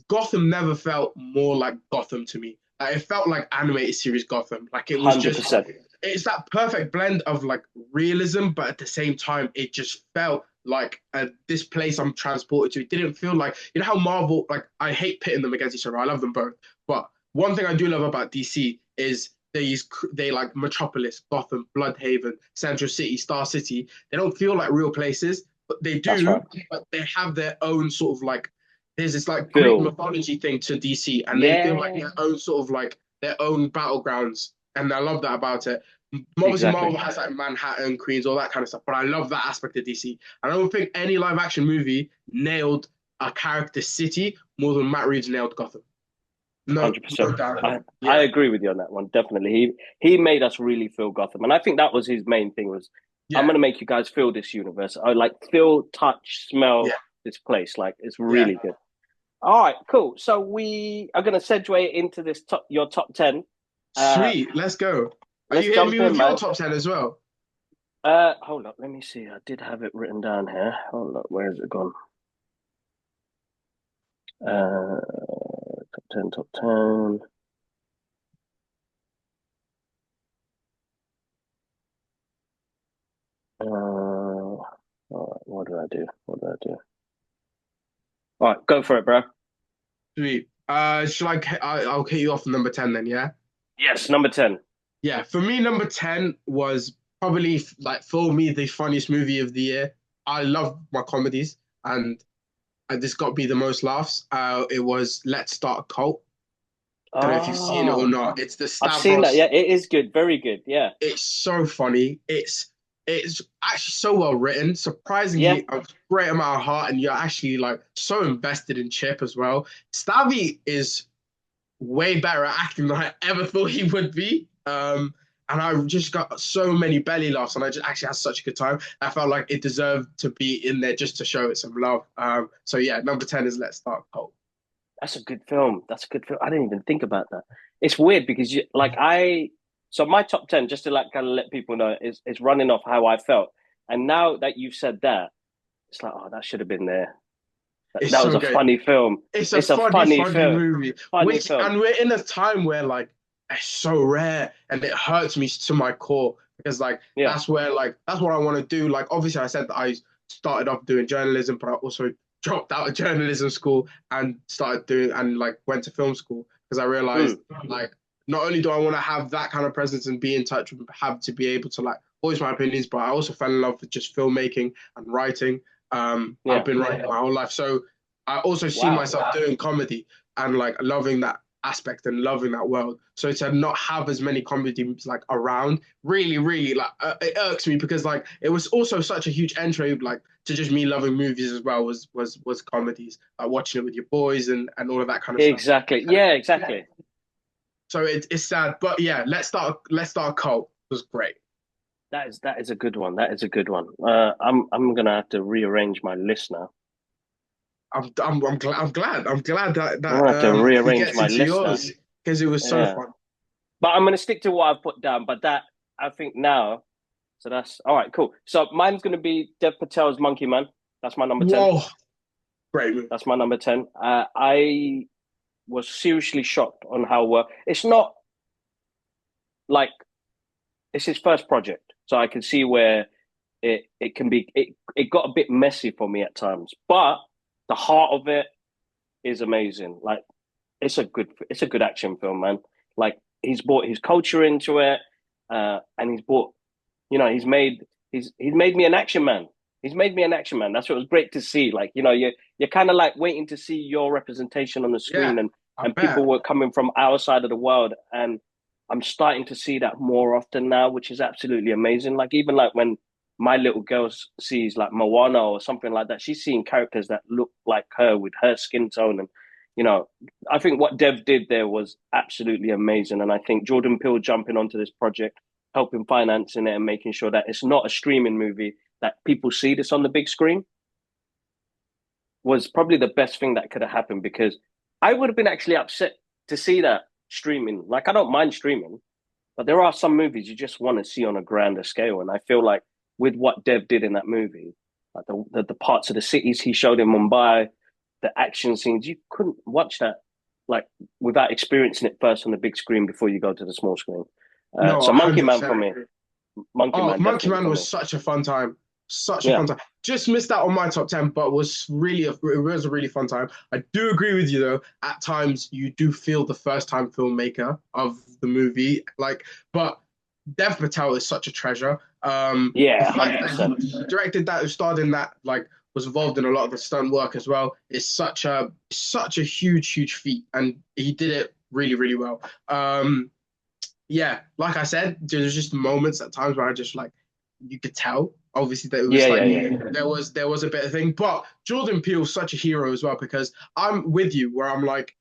Gotham never felt more like Gotham to me. Like, it felt like animated series Gotham. Like it was just 100%. it's that perfect blend of like realism, but at the same time, it just felt like this place I'm transported to. It didn't feel like how Marvel like I hate pitting them against each other. I love them both, but one thing I do love about DC is they like Metropolis, Gotham, Bloodhaven, Central City, Star City. They don't feel like real places, but they That's right. do. But they have their own sort of like there's this like Greek Phil. mythology thing to DC, and they feel like Yeah, their own sort of like their own battlegrounds, and I love that about it. Obviously, exactly. Marvel has like Manhattan, Queens, all that kind of stuff, but I love that aspect of DC. I don't think any live action movie nailed a character city more than Matt Reeves nailed Gotham. No, 100%. no doubt. I Yeah, agree with you on that one. Definitely. He made us really feel Gotham. And I think that was his main thing was I'm yeah, gonna make you guys feel this universe. I like feel, touch, smell yeah, this place. Like it's yeah. really good. All right, cool. So we are gonna segue into this your top 10. Uh Sweet, let's go. Are let's you hitting jump me in, with your man. top 10 as well? Hold up, let me see. I did have it written down here. Hold up, where has it gone? Top 10, top 10. All right, what did I do? What did I do? All right, go for it, bro. Sweet. Shall I'll hit you off number 10 then, yeah? Yes, number 10. Yeah, for me, number 10 was probably like for me the funniest movie of the year. I love my comedies, and this got me the most laughs. It was Let's Start a Cult. Don't know if you've seen it or Oh, not. It's the I've seen that. Stavros. Yeah, it is good. Very good. Yeah. It's so funny. It's actually so well written. Yeah. Surprisingly, a great amount of heart, and you're actually like so invested in Chip as well. Stavi is way better at acting than I ever thought he would be. and I just got so many belly laughs, and I just actually had such a good time. I felt like it deserved to be in there just to show it some love. So yeah, number 10 is Let's Start Cold. That's a good film. That's a good film. I didn't even think about that. It's weird because so my top 10, just to like kind of let people know, is running off how I felt. And now that you've said that, it's like, oh, that should have been there. It's That was so a good. funny film. It's a It's a funny, funny funny film. movie, Funny which, film. and we're in a time where like it's so rare and it hurts me to my core because like Yeah. that's where like that's what I want to do. Like obviously I said that I started off doing journalism, but I also dropped out of journalism school and started doing and like went to film school because I realized Mm. like not only do I want to have that kind of presence and be in touch with have to be able to like voice my opinions, but I also fell in love with just filmmaking and writing. I've Yeah. been writing my whole life. So I also see Wow. myself doing comedy and like loving that aspect and loving that world. So to not have as many comedies like around really, really like it irks me because like it was also such a huge entry like to just me loving movies as well was comedies like watching it with your boys and all of that kind of stuff. Exactly. Yeah, exactly. So it's sad, but yeah, let's start a cult was great. That is a good one. That is a good one. I'm gonna have to rearrange my list now. I'm glad that I'm gonna have to he rearrange gets my into list now. yours because it was so Yeah. fun. But I'm gonna stick to what I've put down. But that I think now, so that's all right, cool. So mine's gonna be Dev Patel's Monkey Man. That's my number 10. Whoa, great movie. That's my number 10. I was seriously shocked on how well it's not like it's his first project. So I can see where it can be it got a bit messy for me at times. But the heart of it is amazing. Like it's a good action film, man. Like he's brought his culture into it, and he's brought he's made me an action man. He's made me an action man. That's what was great to see. Like you're kind of like waiting to see your representation on the Yeah, screen, I and people bet. were coming from our side of the world, and I'm starting to see that more often now, which is absolutely amazing. Like even like when my little girl sees like Moana or something like that, she's seeing characters that look like her with her skin tone, and you know, I think what Dev did there was absolutely amazing, and I think Jordan Peele jumping onto this project, helping financing it, and making sure that it's not a streaming movie that people see this on the big screen was probably the best thing that could have happened because I would have been actually upset to see that streaming. Like I don't mind streaming, but there are some movies you just want to see on a grander scale. And I feel like with what Dev did in that movie, like the parts of the cities he showed in Mumbai, the action scenes, you couldn't watch that like without experiencing it first on the big screen before you go to the small screen. No, So Monkey Man 100% for me, agree. Monkey Oh, Man Monkey definitely Man for me. was such a fun time. Such a Yeah, fun time. Just missed out on my top 10, but it was a really fun time. I do agree with you though. At times you do feel the first time filmmaker of the movie. Like, but Dev Patel is such a treasure. The yeah, fact hundred that percent. he directed that, who starred in that, like was involved in a lot of the stunt work as well, is such a huge, huge feat. And he did it really, really well. Yeah, like I said, there's just moments at times where I just like you could tell obviously that it Yeah, was like yeah, yeah. there was a bit of thing. But Jordan Peele's such a hero as well because I'm with you where I'm like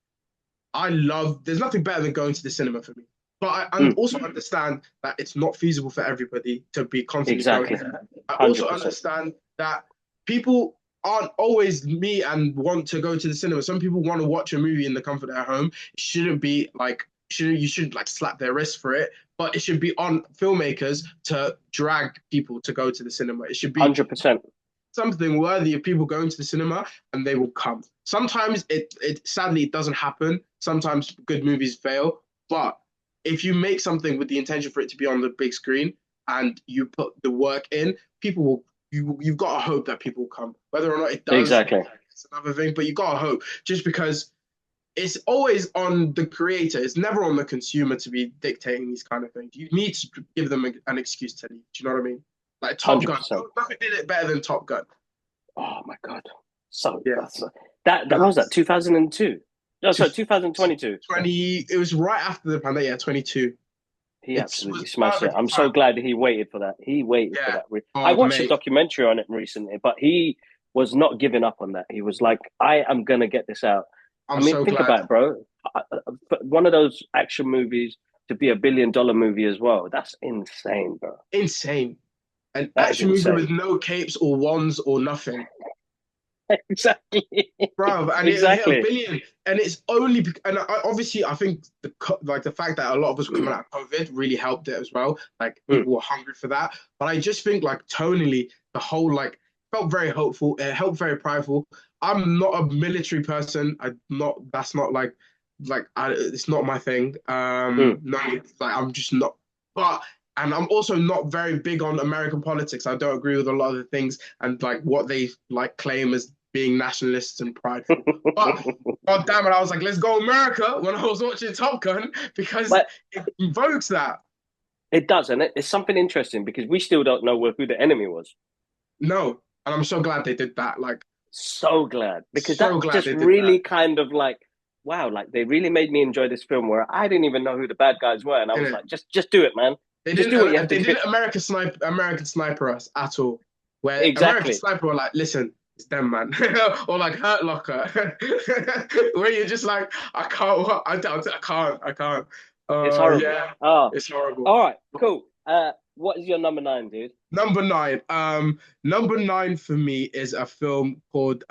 I love there's nothing better than going to the cinema for me. But I Mm, also understand that it's not feasible for everybody to be constantly going exactly, there. I also 100%. understand that people aren't always me and want to go to the cinema. Some people want to watch a movie in the comfort of their home. It shouldn't be like you should like slap their wrist for it, but it should be on filmmakers to drag people to go to the cinema. It should be 100%. something worthy of people going to the cinema and they will come. Sometimes it sadly it doesn't happen. Sometimes good movies fail, but if you make something with the intention for it to be on the big screen and you put the work in, people will you've got to hope that people will come. Whether or not it does, Exactly. it's another thing, but you got to hope just because it's always on the creator. It's never on the consumer to be dictating these kind of things. You need to give them an excuse to leave. Do you know what I mean? Like Top Gun. 100%. Nothing did it better than Top Gun. Oh my God. So Yeah. that was that 2002. No, To sorry, 2022. 20, it was right after the pandemic. Yeah, 22. He It absolutely was smashed it. perfect I'm so time. glad he waited for that. He waited for Yeah. that. I Oh, watched a mate. documentary on it recently, but he was not giving up on that. He was like, I am going to get this out. I I'm mean, so think glad. about it, bro. One of those action movies, to be $1 billion movie as well. That's insane, bro. Insane. An That is action movie insane. with no capes or wands or nothing. Exactly. Bro, and it hit a Exactly. billion, and it's only and obviously I think like the fact that a lot of us were coming Mm, out of COVID really helped it as well. Like mm, people were hungry for that, but I just think like tonally the whole like felt very hopeful. It helped very prideful. I'm not a military person. I not that's not it's not my thing. mm. No, like I'm just not. But and I'm also not very big on American politics. I don't agree with a lot of the things and like what they like claim as being nationalists and prideful. But God damn it, I was like, let's go America when I was watching Top Gun because But it invokes that. it does, and it's something interesting because we still don't know who the enemy was. No, and I'm so glad they did that. Like, So glad because so that glad just they did that. really kind of like, wow, like they really made me enjoy this film where I didn't even know who the bad guys were, and I was Innit? like, just do it, man. Just do what you have to They do. didn't American Sniper us at all. Where American Exactly. Sniper were like, listen, it's them, man, or like Hurt Locker, where you're just like, I can't, I can't. It's horrible. Yeah, Oh, it's horrible. all right, cool. What is your number nine, dude? Number nine. Number nine for me is a film called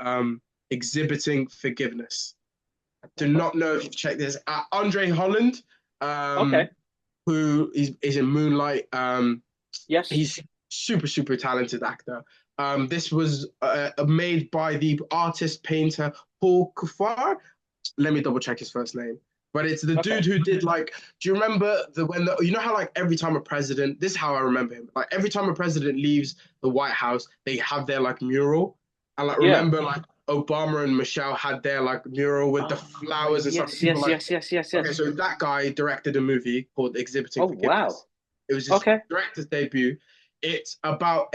Exhibiting Forgiveness. I do not know if you've checked this. Andre Holland, Okay. um, is in Moonlight. Yes. He's super talented actor. This was made by the artist painter Paul Kufar. Let me double check his first name. But it's the Okay. dude who did like, do you remember you know how like every time a president, this is how I remember him. Like every time a president leaves the White House, they have their like mural. And like Yeah. remember like Obama and Michelle had their like mural with the Oh, flowers and stuff. yes, People yes, like, yes, yes, yes, okay, yes. so that guy directed a movie called Exhibiting Oh, wow. Forgiveness. It was his Okay. director's debut. It's about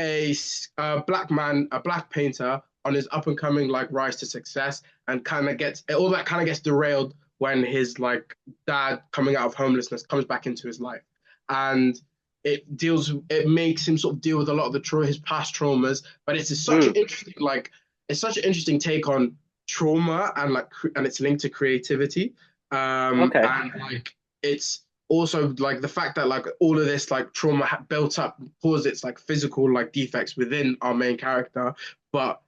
black man, a black painter on his up and coming like rise to success, and kind of gets all that kind of gets derailed when his like dad coming out of homelessness comes back into his life, and it makes him sort of deal with a lot of his past traumas, but such an Mm. interesting it's such an interesting take on trauma and and it's linked to creativity, Okay. and like it's also like the fact that like all of this like trauma built up caused its like physical like defects within our main character, but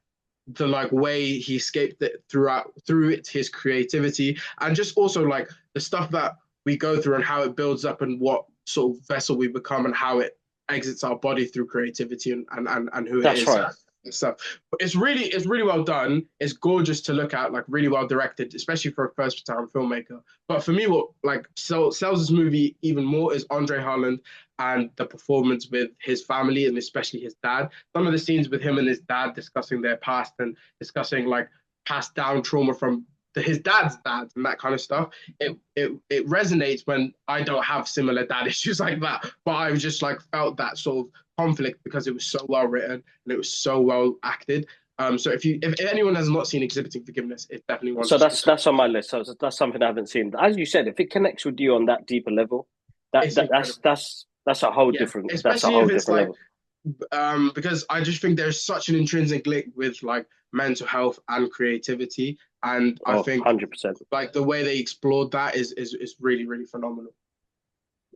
the like way he escaped it through it his creativity, and just also like the stuff that we go through and how it builds up and what sort of vessel we become and how it exits our body through creativity and who it That's is right. and stuff. But it's really well done. It's gorgeous to look at, like really well directed, especially for a first time filmmaker. But for me, what like sells this movie even more is Andre Harland and the performance with his family and especially his dad. Some of the scenes with him and his dad discussing their past and discussing like passed down trauma from his dad's dad and that kind of stuff. It resonates when I don't have similar dad issues like that, but I just like felt that sort of conflict because it was so well written and it was so well acted. So if anyone has not seen Exhibiting Forgiveness, it's definitely one So to check out. that's on my list. So that's something I haven't seen. As you said, if it connects with you on that deeper level, It's incredible. that's a whole Yeah, different that's a especially whole if it's different like level. because I just think there's such an intrinsic link with like mental health and creativity, and I Oh, think 100%. like the way they explored that is really phenomenal.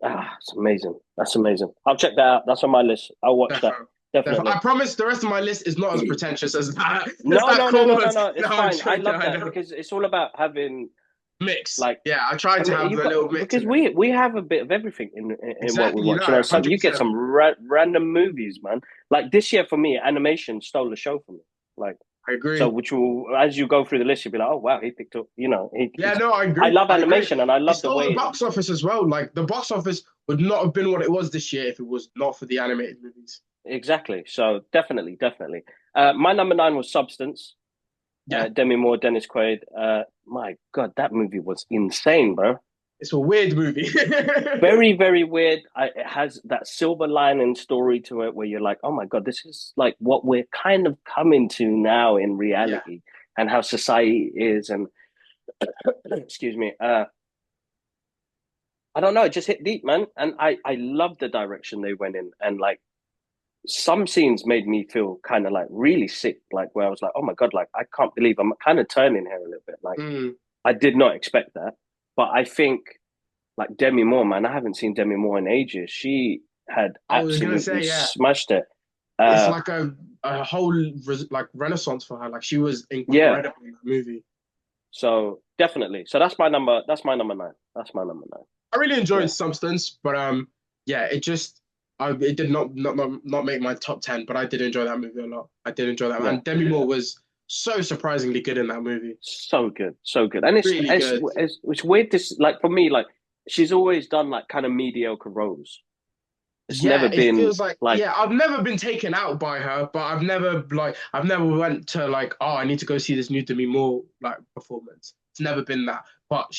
Ah, it's amazing. That's amazing. I'll check that out. That's on my list. I'll watch that. Definitely. Definitely. Definitely. I promise the rest of my list is not as pretentious as that as No, that no, no, no, no, chorus. no. No, It's I'm fine. I joking. love I that know. because it's all about having Mix. like Yeah, I tried I to mean, have you've a got little mix because in it. we have a bit of everything in what we Exactly, you watch. know, You know, some you get 100%. some random movies, man. Like this year for me, animation stole the show for me. Like I so, agree. which will as you go through the list, you'll be like, oh wow, he picked up. You know, Yeah, he's. no, I I agree. love I agree. animation and I It love the stole the way. box office as well. Like the box office would not have been what it was this year if it was not for the animated movies. Exactly. So definitely, definitely. My number nine was Substance. Yeah, Demi Moore, Dennis Quaid. My God, that movie was insane, bro. it's a weird movie. Very, very weird. It has that silver lining story to it where you're like, oh my God, this is like what we're kind of coming to now in Yeah, reality and how society is. And excuse me, I don't know, it just hit deep, man. And I love the direction they went in. And like some scenes made me feel kind of like really sick, like where I was like, oh my God, like I can't believe I'm kind of turning here a little bit. Like mm, I did not expect that. But I think like Demi Moore, man. I haven't seen Demi Moore in ages. She had I was gonna absolutely say, yeah, smashed it. it's Uh, like a whole like renaissance for her. Like she was yeah. incredible in that movie. So definitely. So that's my number. That's my number nine. That's my number nine. I really Yeah. enjoyed Substance, but yeah, it did not make my top 10, but I did enjoy that movie a lot. I did enjoy that, Yeah. and Demi Moore was so surprisingly good in that movie. So good. So good. And Really good. it's weird. This like for me, like she's always done like kind of mediocre roles. It's Yeah, never it been feels like like yeah, I've never been taken out by her, but I've never went to like, oh, I need to go see this new Demi Moore like performance. It's never been that. But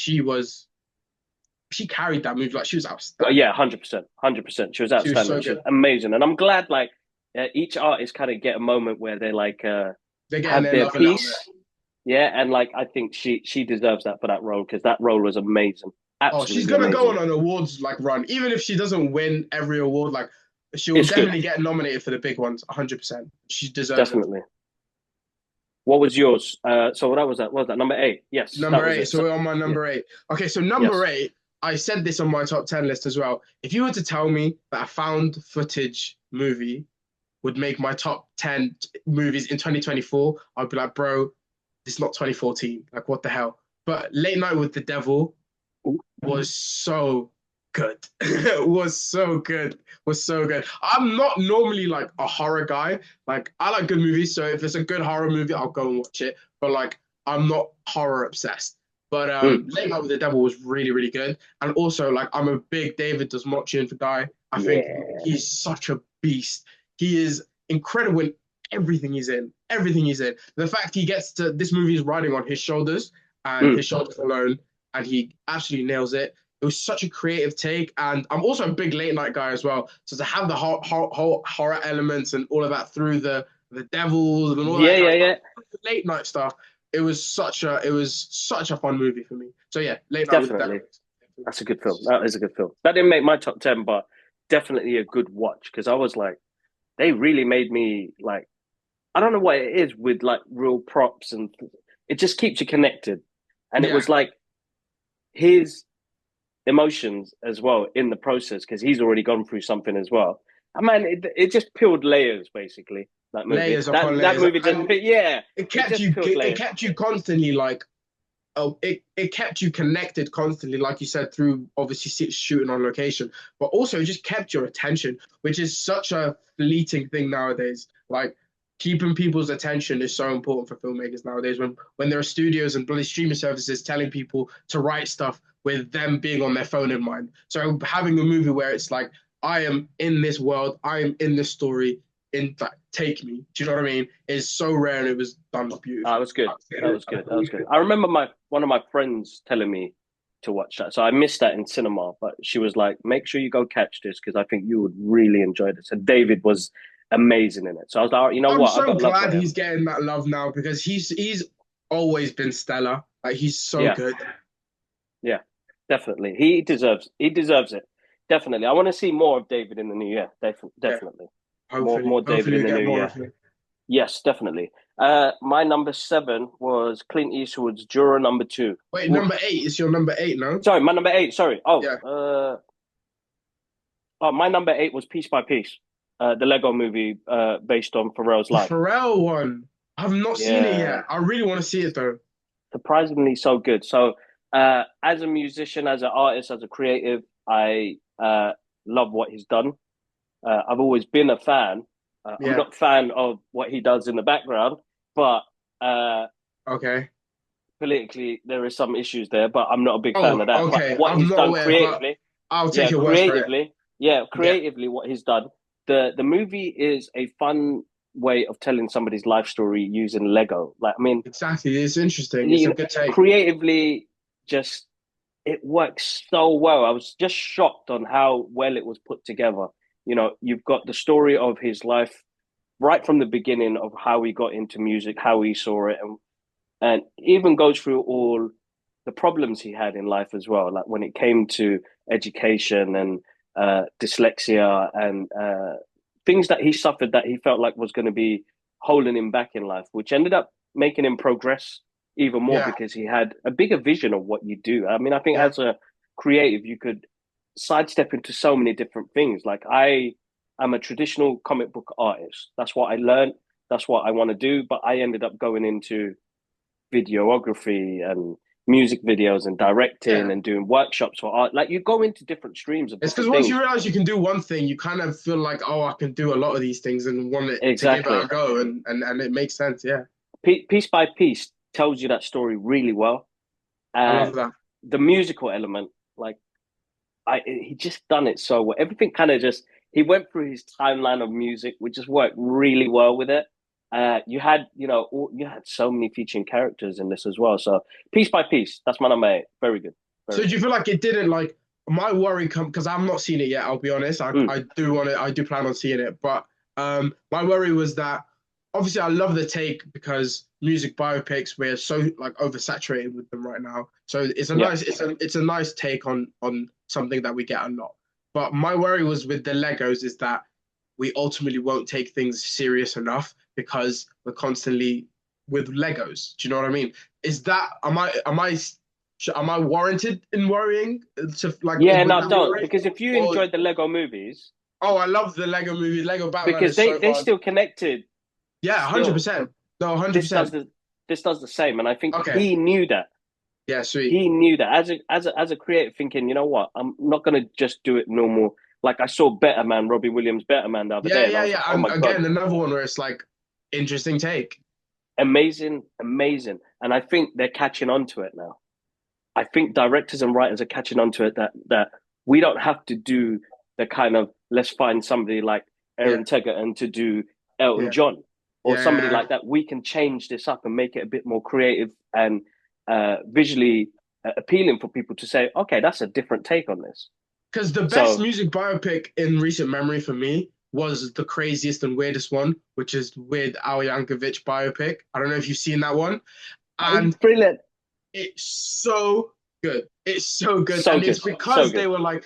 she carried that movie like she was outstanding. yeah, 100%, 100%. She was She was outstanding. so She was good. amazing, and I'm glad like each artist kind of get a moment where they like They're getting have their their love a little bit. piece. Yeah, and like I think she deserves that for that role because that role was amazing, Oh, she's absolutely gonna go amazing. on an awards like run, even if she doesn't win every award. Like she will It's good, definitely get nominated for the big ones, 100%. She deserves it. definitely. What was yours? So that was that. What was that number eight? Yes, that Number was eight. it. So So, we're on my yeah, number eight. Okay, so number yes. eight, I said this on my top 10 list as well. If you were to tell me that a found footage movie would make my top 10 movies in 2024, I'd be like, bro, this is not 2014. Like, what the hell? But Late Night with the Devil was so good. It was so good. Was so good. I'm not normally like a horror guy. Like I like good movies, so if it's a good horror movie, I'll go and watch it. But like I'm not horror obsessed. But Mm, Late Night with the Devil was really, really good. And also like I'm a big David Dastmalchian guy. I think yeah. he's such a beast. He is incredible in everything he's in. Everything he's in. The fact he gets to this movie is riding on his shoulders and Mm, his shoulders alone and he absolutely nails it. It was such a creative take, and I'm also a big late night guy as well. So to have the whole horror elements and all of that through the devils and all yeah, that yeah, kind of stuff, yeah. late night stuff, it was such a fun movie for me. So yeah, late night with the Definitely. devil. That's a good film. That is a good film. That didn't make my top 10, but definitely a good watch because I was like, they really made me like, I don't know what it is with like real props and it just keeps you connected. And it Yeah, was like his emotions as well in the process because he's already gone through something as well. And man, it just peeled layers basically. That movie, layers upon that layers, movie just and yeah, it just peeled it layers. kept you constantly like it kept you connected constantly, like you said, through obviously shooting on location, but also it just kept your attention, which is such a fleeting thing nowadays. Like keeping people's attention is so important for filmmakers nowadays. When there are studios and bloody streaming services telling people to write stuff with them being on their phone in mind. So having a movie where it's like, I am in this world, I am in this story, in fact, take me. Do you know what I mean? Is so rare and it was done That beautifully. was good. That was good. That was good. I remember my one of my friends telling me to watch that. So I missed that in cinema, but she was like, "Make sure you go catch this because I think you would really enjoy this." And David was amazing in it. So I was like, you know I'm what? I so got love for glad he's him. getting that love now because he's always been stellar. Like he's so Yeah, good. yeah, definitely. He deserves it. Definitely. I want to see more of David in the new year. Yeah, Definitely. More David hopefully in we the get new more year. of him. Yes, definitely. My number seven was Clint Eastwood's Juror number two. Wait, Oof. number eight is your number eight, no? Sorry, my number eight. Sorry. Yeah, My number eight was Piece by Piece, the Lego movie based on Pharrell's the life. Pharrell one. I've not seen it Yeah, yet. I really want to see it though. surprisingly so good. So, as a musician, as an artist, as a creative, I love what he's done. I've always been a fan. I'm Yeah. not a fan of what he does in the background, but uh, Okay. politically there is some issues there. But I'm not a big fan Oh, of that. But okay. what I'm he's not done aware, but creatively, I'll take your word for it. Yeah. creatively, what he's done. The movie is a fun way of telling somebody's life story using Lego. Like, I mean, Exactly. It's interesting. It's you a know, good take. creatively, just it works so well. I was just shocked on how well it was put together. You know, you've got the story of his life right from the beginning of how he got into music, how he saw it, and even goes through all the problems he had in life as well. Like when it came to education and dyslexia and things that he suffered that he felt like was going to be holding him back in life, which ended up making him progress even more Yeah. because he had a bigger vision of what you do. I mean, I think Yeah. as a creative, you could sidestep into so many different things. Like I am a traditional comic book artist. That's what I learned. That's what I want to do. But I ended up going into videography and music videos and directing Yeah. and doing workshops for art. Like you go into different streams of It's because different once things. you realize you can do one thing, you kind of feel like, oh, I can do a lot of these things and want it to give it a Exactly. go, and it makes sense. Yeah, Piece by piece tells you that story really well. I Uh, love that. the musical element, like he just done it so well. Everything kind of just he went through his timeline of music, which just worked really well with it. You had you had so many featuring characters in this as well. So piece by piece, that's my number 8. Very good, So very do good. you feel like it didn't like my worry come because I've not seen it yet, I'll be honest. Mm, I do want to I do plan on seeing it, but my worry was that obviously I love the take because music biopics we're so like oversaturated with them right now. So yeah, it's a nice take on something that we get a lot. But my worry was with the Legos is that we ultimately won't take things serious enough because we're constantly with Legos. Do you know what I mean? Is that am I warranted in worrying to like yeah. with No, that don't worry? because if you Or enjoyed the Lego movies, oh, I love the Lego movie. Lego Batman because is so they fun. still connected, Yeah, still 100%. No, this does 100%. the this does the same, and I think Okay. he knew that. Yeah, sweet. He knew that as a creator, thinking, you know what, I'm not gonna just do it normal. Like I saw Better Man, Robbie Williams' Better Man the other Yeah, day, and I yeah, was yeah. like, oh And my god, again, another one where it's like interesting take. amazing, amazing. And I think they're catching on to it now. I think directors and writers are catching on to it that we don't have to do the kind of let's find somebody like Yeah, Aaron Tegerton to do Elton yeah, John or yeah, somebody yeah. like that. We can change this up and make it a bit more creative and visually appealing for people to say, okay, that's a different take on this. Because the best So music biopic in recent memory for me was the craziest and weirdest one, which is Weird Al Yankovic biopic. I don't know if you've seen that one. And brilliant, it's so good. It's so good. so And it's good, so because they good. were like,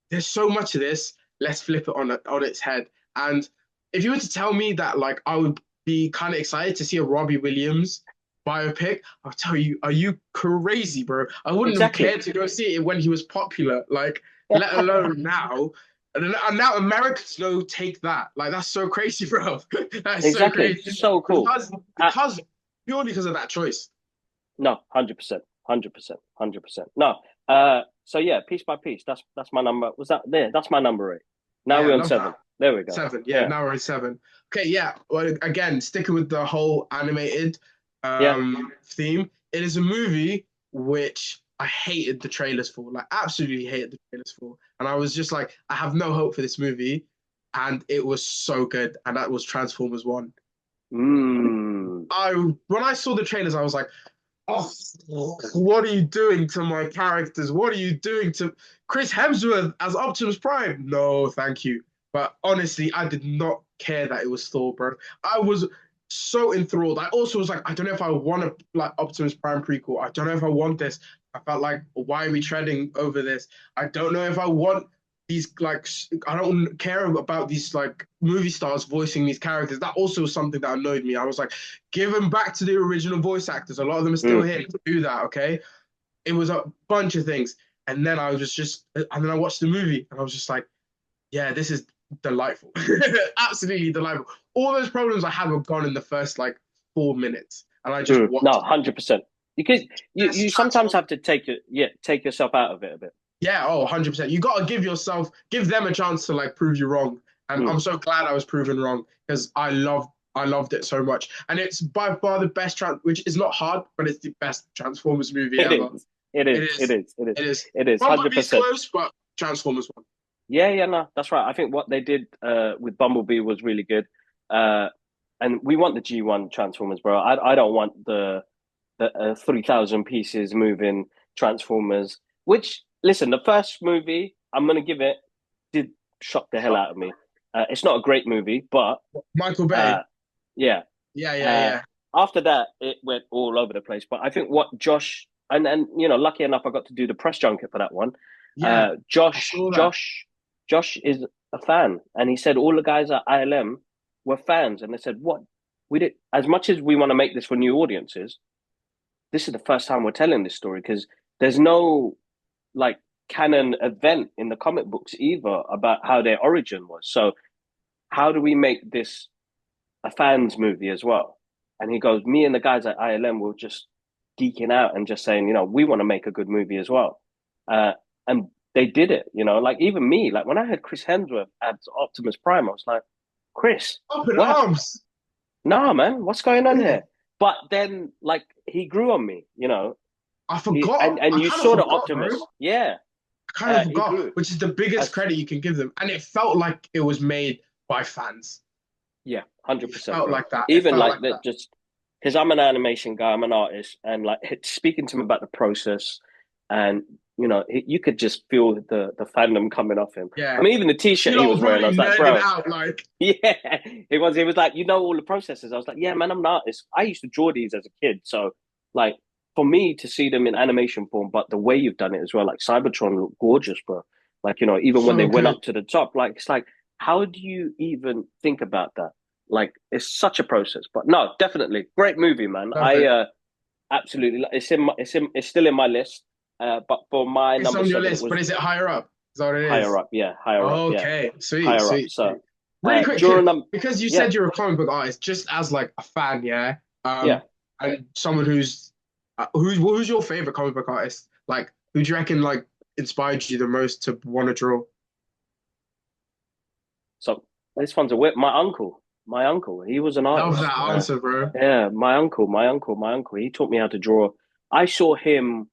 there's so much of this, let's flip it on its head. And if you were to tell me that like I would be kind of excited to see a Robbie Williams biopic, I'll tell you, are you crazy, bro? I wouldn't have Exactly. cared to go see it when he was popular, like, let alone now. And now Americans know take that. Like that's so crazy, bro. That's so Exactly. crazy. So cool. Uh, Because purely because of that choice. no, 100%, 100%, 100%. No. So yeah, piece by piece. That's my number. Was that there? That's my number 8. Now Yeah, we're on love 7. that. There we go. Seven. Yeah, Yeah. now we're at seven. Okay, yeah. Well, again, sticking with the whole animated Yeah. theme, it is a movie which I hated the trailers for, like absolutely hated the trailers for. And I was just like, I have no hope for this movie. And it was so good. And that was Transformers One. Mm. I when I saw the trailers, I was like, oh, what are you doing to my characters? What are you doing to Chris Hemsworth as Optimus Prime? No, thank you. But honestly, I did not care that it was Thor, bro. I was so enthralled. I also was like, I don't know if I want a like Optimus Prime prequel. I don't know if I want this. I felt like, why are we treading over this? I don't know if I want these like I don't care about these like movie stars voicing these characters. That also was something that annoyed me. I was like, give them back to the original voice actors. A lot of them are still Mm. here to do that. Okay, it was a bunch of things, and then I was just, and then I watched the movie, and I was just like, yeah, this is delightful, absolutely delightful. All those problems I had were gone in the first like 4 minutes, and I just Mm. No, watched 100%. Because best you sometimes transform. have to take yourself out of it a bit. Yeah, oh, 100%. You got to give them a chance to like prove you wrong. And Mm. I'm so glad I was proven wrong because I loved it so much. And it's by far the best which is not hard, but it's the best Transformers movie It ever. is. It It is. It is. is. It is. It is. It is. Bumblebee's 100%. close, but Transformers one. Yeah, yeah, no, that's right. I think what they did with Bumblebee was really good. Uh, and we want the G1 Transformers, bro. I don't want the 3,000 pieces moving Transformers. Which, listen, the first movie I'm gonna give it did shock the hell out of me. It's not a great movie, but Michael uh, Bay. yeah. Yeah, yeah, Uh, yeah. after that, it went all over the place. But I think what Josh and lucky enough, I got to do the press junket for that one. Yeah, I Josh, saw that. Josh is a fan, and he said all the guys at ILM were fans, and they said, "What we did as much as we want to make this for new audiences, this is the first time we're telling this story because there's no like canon event in the comic books either about how their origin was. So how do we make this a fans movie as well? And he goes, me and the guys at ILM were just geeking out and just saying, we want to make a good movie as well. And they did it, like even me, like when I heard Chris Hemsworth as Optimus Prime, I was like, Chris, Up in what? arms. Nah, man, what's going on Yeah. here? But then, like, he grew on me, I he forgot. and I you kind of saw the forgot, bro. Optimus, yeah. I kind of He forgot, grew which is the biggest as credit you can give them. And it felt like it was made by fans. Yeah, It 100%, felt bro. like that. It Even felt like like that, that. just because I'm an animation guy, I'm an artist, and like speaking to him about the process, and you could just feel the fandom coming off him. I Yeah. mean, even the You T-shirt he know, was wearing, I really was like, nerded bro, out. Like, yeah, he was like, all the processes. I was like, yeah, man, I'm an artist. I used to draw these as a kid, so like for me to see them in animation form, but the way you've done it as well, like Cybertron looked gorgeous, bro. Like even when they so went good. up to the top, like it's like, how do you even think about that? Like it's such a process. But no, definitely great movie, man. Love I it. absolutely, it's still in my list. But for my It's number on your seven, it list, but was is it higher up? Is that what it higher is? up. Yeah, higher up. Yeah, Okay. Sweet, higher up. sweet, So sweet. Really quick during here, them, because you yeah, said you're a comic book artist, just as like a fan, yeah. yeah. And someone who's your favorite comic book artist? Like, who do you reckon like inspired you the most to want to draw? So this one's a whip. My uncle, he was an Love artist. that answer, bro. Yeah, my uncle. He taught me how to draw. I saw him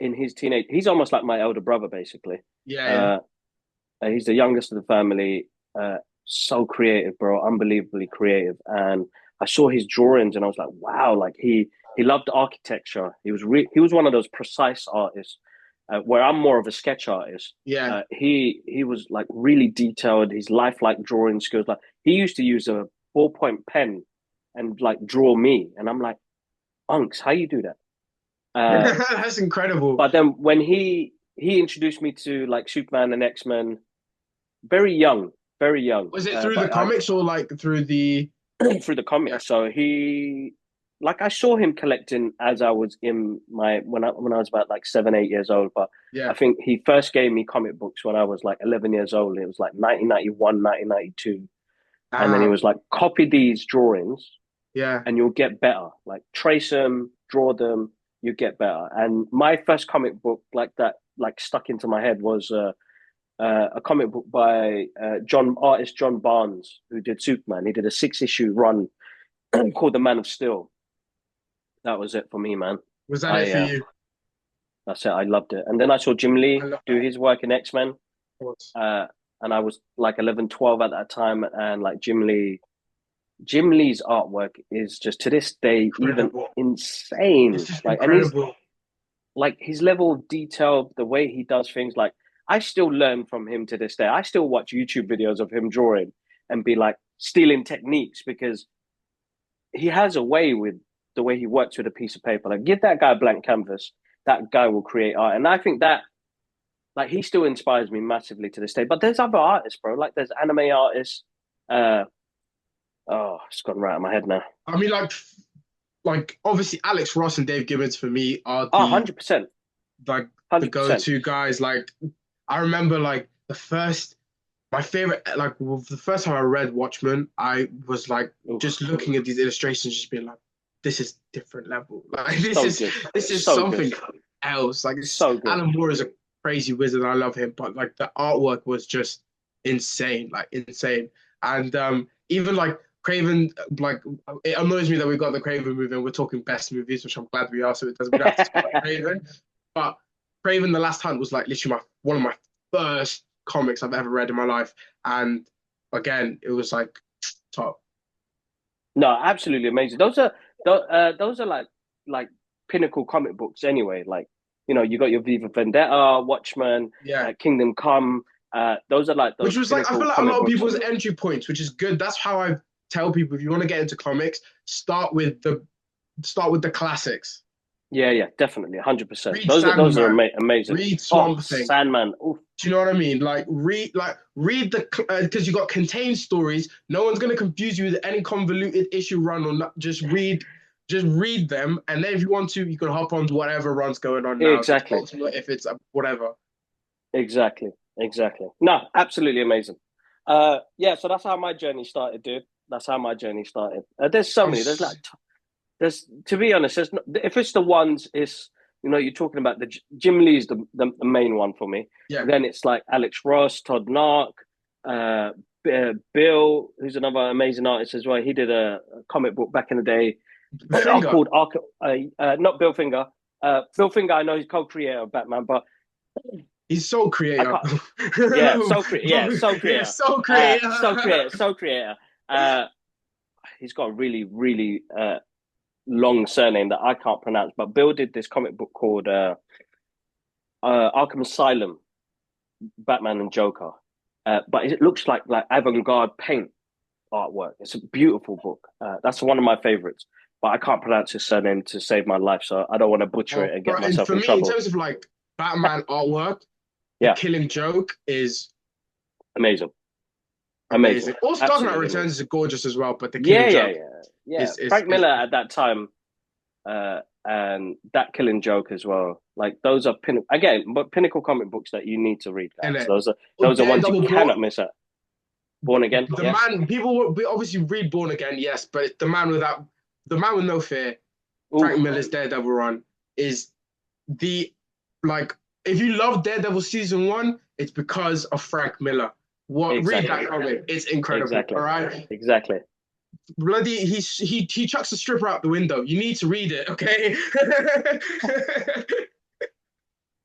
in his teenage. He's almost like my elder brother, basically. Yeah, yeah. Uh, he's the youngest of the family. So creative, bro, unbelievably creative. And I saw his drawings, and I was like, wow, like he loved architecture. He was one of those precise artists. Where I'm more of a sketch artist. Yeah. He was like really detailed. His lifelike drawing skills. Like he used to use a ballpoint pen and like draw me, and I'm like, Unks, how you do that? Uh, That's incredible. but then when he introduced me to like Superman and X-Men, very young, very young. Was it through the But I comics or like through the through the yeah, comics. So like I saw him collecting as I was in my when I was about like 7, 8 years old. But I yeah. think he first gave me comic books when I was like 11 years old. It was like 1991, 1992, and then he Damn. was like, copy these drawings Yeah. and you'll get better. Like trace them, draw them, you get better. And my first comic book like that, like stuck into my head was a comic book by artist John Barnes, who did Superman. He did a 6 issue run called The Man of Steel. That was it for me, man. Was that it I for you? That's it. I loved it. And then I saw Jim I Lee love do that. his work in X-Men. Of course. And I was like 11, 12 at that time. And like Jim Lee's artwork is just to this day even Incredible. It's insane. just Like, and he's incredible. like his level of detail, the way he does things. Like, I still learn from him to this day. I still watch YouTube videos of him drawing and be like stealing techniques because he has a way with the way he works with a piece of paper. Like, give that guy a blank canvas, that guy will create art. And I think that, like, he still inspires me massively to this day. But there's other artists, bro. Like, there's anime artists. Uh, it's gone right out of my head now. I mean, like obviously Alex Ross and Dave Gibbons for me are Oh, the 100%. like the 100%. go-to guys. Like I remember like my favorite like the first time I read Watchmen, I was like Oof, just looking at these illustrations, just being like, this is different level. Like so good. this is So good. something else. Like So good. Alan Moore is a crazy wizard. I love him, but like the artwork was just insane, like insane. And even like Craven, like it annoys me that we got the Craven movie and we're talking best movies, which I'm glad we are, so it doesn't we don't have to talk about Craven. But Craven the Last Hunt was like literally one of my first comics I've ever read in my life. And again, it was like top. No, absolutely amazing. Those are like pinnacle comic books anyway. Like, you got your Viva Vendetta, Watchmen, Yeah. Kingdom Come. Those are like Which those was like I feel pinnacle like a comic lot of books. people's entry points, which is good. That's how I tell people if you want to get into comics, start with the classics. Yeah, yeah, definitely, 100%. Read Those are Sandman, amazing. read Oh, Swamp Thing. Sandman. Oof. Do you know what I mean? Like read the because you got contained stories. No one's gonna confuse you with any convoluted issue run or not. Just read. just read them, and then if you want to, you can hop on to whatever run's going on now. If it's Exactly. Ultimate, if it's whatever. Exactly. Exactly. No, absolutely amazing. Yeah, so that's how my journey started, dude. That's how my journey started. There's so I'm many. There's to be honest, there's not, if it's the ones, it's you're talking about the Jim Lee's the main one for me. yeah, Then it's like Alex Ross, Todd Nark, uh, Bill, who's another amazing artist as well. He did a comic book back in the day Finger. called not Bill Finger. Bill Finger, I know he's co-creator of Batman, but He's so I creative. can't. Yeah, so Yeah, creator. so creative. So creator. Uh, he's got a really, really long surname that I can't pronounce. But Bill did this comic book called Arkham Asylum, Batman and Joker. But it looks like avant-garde paint artwork. It's a beautiful book. That's one of my favorites. But I can't pronounce his surname to save my life, so I don't want to butcher Oh, it and bro, get and myself for in me, in trouble. terms of like Batman artwork, the Yeah, Killing Joke is amazing, amazing, amazing. Also, Dark Knight absolutely Returns amazing. is gorgeous as well, but the Yeah, Killing yeah, Joke yeah, yeah. is Frank Miller at that time, and that Killing Joke as well. Like those are pinnacle comic books that you need to read, in guys. it. Those are ones you Daredevil cannot Born, miss out. Born Again, the yeah. man, we obviously read Born Again, yes, but the man with no fear, Oof, Frank Miller's Daredevil run is the like if you love Daredevil season one, it's because of Frank Miller. What read exactly, that comic? It's incredible. exactly, All right, exactly. bloody he chucks the stripper out the window. You need to read it, okay?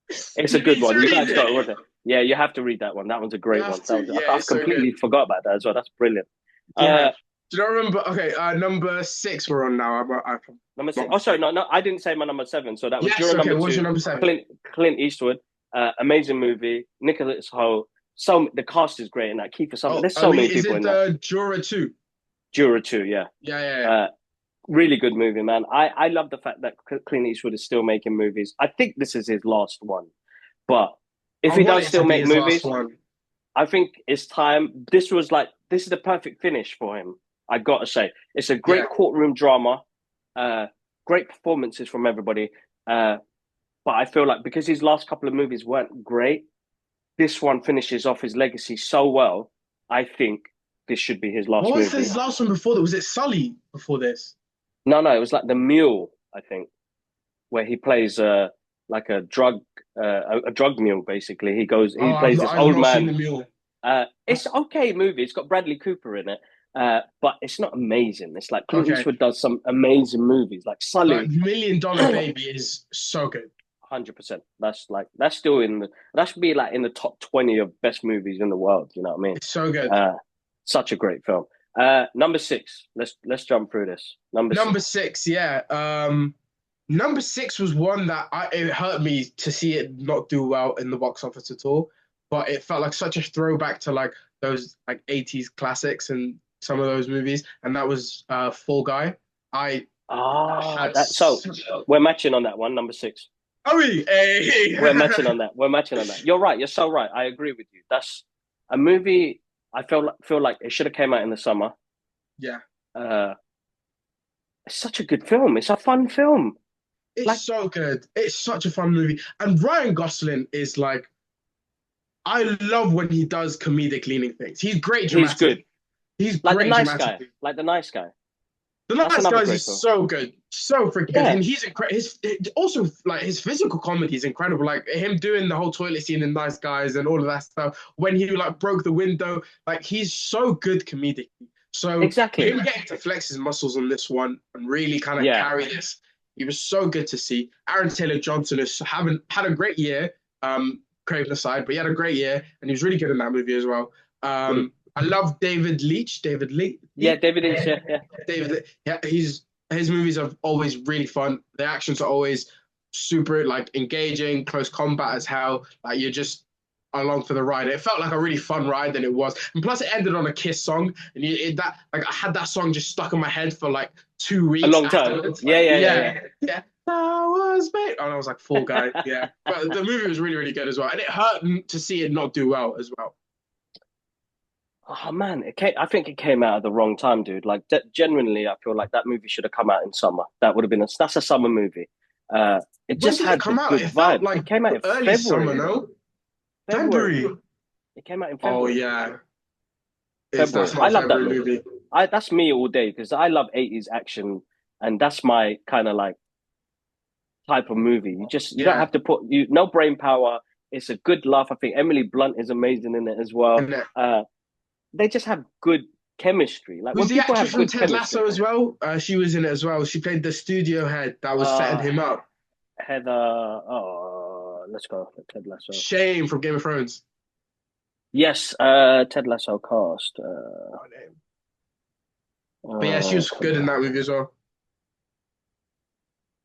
It's a You good need to one. You read guys got to it. read it. Yeah, you have to read that one. That one's a You great one. have to. Yeah, I it's so good. completely forgot about that as well. That's brilliant. Yeah. Uh, Do you not remember? Okay, number six we're on now. I'm Number six. not Oh, sorry, mistaken. no, I didn't say my number seven. So that was Yes. your Okay. number What's your two. number seven? Clint Eastwood, amazing movie. Nicholas Hoult. The cast is great in that. Kiefer Sutherland. Oh, There's so many is people it in that. the Juror 2? Juror two, yeah. Yeah, yeah, yeah. Uh, really good movie, man. I love the fact that Clint Eastwood is still making movies. I think this is his last one, but if I he want does it to still be make his last movies, one. I think it's time. This is the perfect finish for him. I gotta say, it's a Yeah. great courtroom drama. Uh, Great performances from everybody. But I feel like because his last couple of movies weren't great, this one finishes off his legacy so well. I think this should be his What last was movie. his last one before that? Was it Sully before this? No, no, it was like The Mule, I think, where he plays like a drug mule. Basically, Oh, he plays this I've old not seen man. the mule. It's okay movie. It's got Bradley Cooper in it, but it's not amazing. It's like Clint Okay. Eastwood does some amazing movies, like But Sully. Million Dollar Baby is so good. 100%. That's still that should be like in the top 20 of best movies in the world. You know what I mean? It's so good. Uh, Such a great film. Number six. Let's jump through this. Number Number six. six, yeah. Number six was one that it hurt me to see it not do well in the box office at all. But it felt like such a throwback to like those like 80s classics and some of those movies. And that was Fall Guy. I Ah, had that. So such we're matching on that one. Number six. oh, hey. We're matching on that. We're matching on that. You're right. You're so right. I agree with you. That's a movie. I feel like it should have came out in the summer. Yeah. Uh, it's such a good film. It's a fun film. Like It's so good. It's such a fun movie. And Ryan Gosling is like, I love when he does comedic leaning things. He's great he's dramatically. good. He's Like the great nice guy. dramatically. Like the nice guy. The That's Nice another Guys great is film. so good, so freaking good, Yeah. and he's incredible. Also like his physical comedy is incredible. Like him doing the whole toilet scene in Nice Guys and all of that stuff. When he like broke the window, like he's so good comedically. So Exactly. him getting to flex his muscles on this one and really kind of Yeah. carry this, he was so good to see. Aaron Taylor Johnson has haven't had a great year. Craven aside, but he had a great year and he was really good in that movie as well. Mm. I love David Leitch. David Leitch. Yeah, David is. Yeah, yeah. David, yeah, his movies are always really fun. The actions are always super like engaging, close combat as hell. Like you're just along for the ride. It felt like a really fun ride than it was, and plus it ended on a Kiss song, and I had that song just stuck in my head for like 2 weeks A long time. afterwards. Yeah, yeah, yeah, yeah. Yeah. That was mate. And I was like, Fall Guy. Yeah, but the movie was really, really good as well, and it hurt to see it not do well as well. Oh man, I think it came out at the wrong time, dude. Like, genuinely, I feel like that movie should have come out in summer. That would have been that's a summer movie. It When just did it had the come out? good It felt vibe. like It came out in early summer, February. no? February. February. It came out in Oh February. yeah, February. that's not I a love that February movie. movie. I That's me all day because I love 80s action, and that's my kind of like type of movie. You don't Yeah, have to put you no brain power. It's a good laugh. I think Emily Blunt is amazing in it as well. and They just have good chemistry. Like who's when the people actress have from good Ted chemistry, Lasso as well? She was in it as well. She played the studio head that was setting uh, him up. Heather. Oh, let's go. Ted Lasso. Shame from Game of Thrones. Yes, Ted Lasso cast. Oh, name. But yeah, she was Come good in on. that movie as well.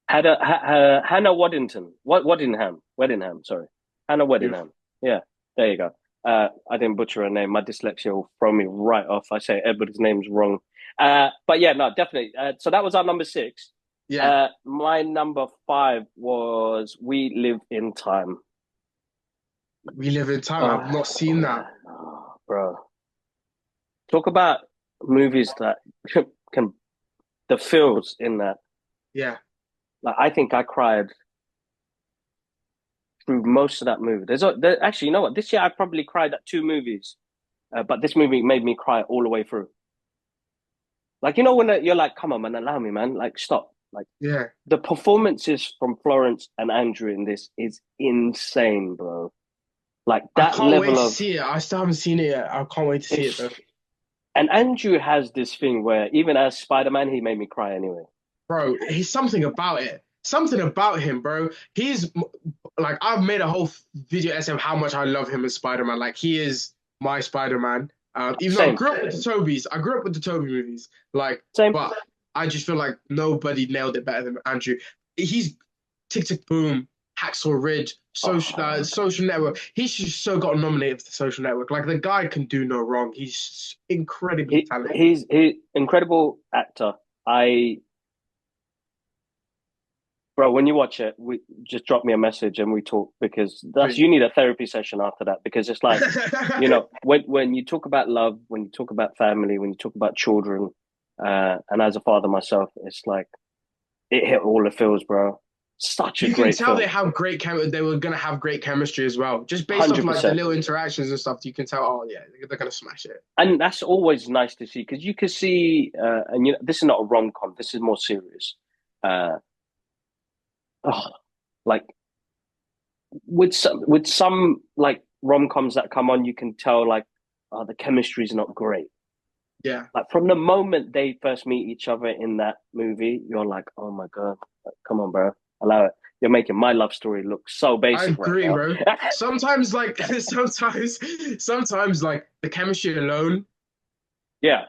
Hannah Waddington. Weddingham. Sorry, Hannah Beautiful. Weddingham. Yeah, there you go. I didn't butcher her name. My dyslexia will throw me right off. I say everybody's name's wrong. But yeah, no, definitely. So that was our number six. Yeah, My number five was We Live in Time. We Live in Time. I've not Oh seen that. man, oh, bro. Talk about movies that can the feels in that. Yeah. Like I think I cried through most of that movie. Actually, you know what? This year I probably cried at two movies, but this movie made me cry all the way through. Like you know when you're like, "Come on, man, allow me, man, like stop." Like Yeah. the performances from Florence and Andrew in this is insane, bro. Like I that can't wait level to of see it. I still haven't seen it yet. I can't wait to see it it's though. and Andrew has this thing where even as Spider-Man, he made me cry anyway. Bro, he's something about it. Something about him, bro. He's like I've made a whole video essay of how much I love him as Spider-Man. Like he is my Spider-Man. Even though I Same, grew up with the Tobies, I grew up with the Toby movies. Like, same. but I just feel like nobody nailed it better than Andrew. He's Tick Tick Boom, Hacksaw Ridge, Oh, Social Network. He's just so got nominated for the Social Network. Like the guy can do no wrong. He's incredibly talented. he's incredible actor. I Bro, when you watch it, we just drop me a message and we talk because that's Sweet. you need a therapy session after that because it's like, when you talk about love, when you talk about family, when you talk about children, and as a father myself, it's like it hit all the feels, bro. Such a You can great tell they film. have great they were gonna have great chemistry as well. Just based off like the 100%. little interactions and stuff, you can tell, oh yeah, they're gonna smash it. And that's always nice to see because you can see, and this is not a rom com. This is more serious. Uh, oh, like with some like rom coms that come on, you can tell like the chemistry is not great. Yeah. Like from the moment they first meet each other in that movie, you're like, oh my god, like, come on, bro, allow it. You're making my love story look so I basic right agree, now. bro. Sometimes like sometimes like the chemistry alone Yeah,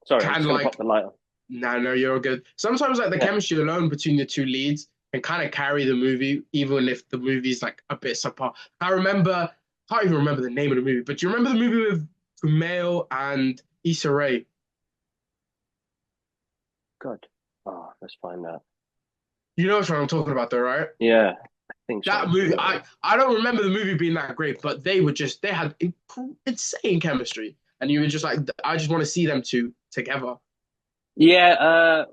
sorry, I'm can just gonna pop like the light on. no, you're all good. Sometimes like the Yeah, chemistry alone between the two leads can kind of carry the movie, even if the movie's like a bit subpar. Can't even remember the name of the movie, but do you remember the movie with Kumail and Issa Rae? good. Oh, let's find out. You know what I'm talking about, though, right? Yeah, I think That so. movie, I don't remember the movie being that great, but they had insane chemistry, and you were just like, I just want to see them two together. Yeah,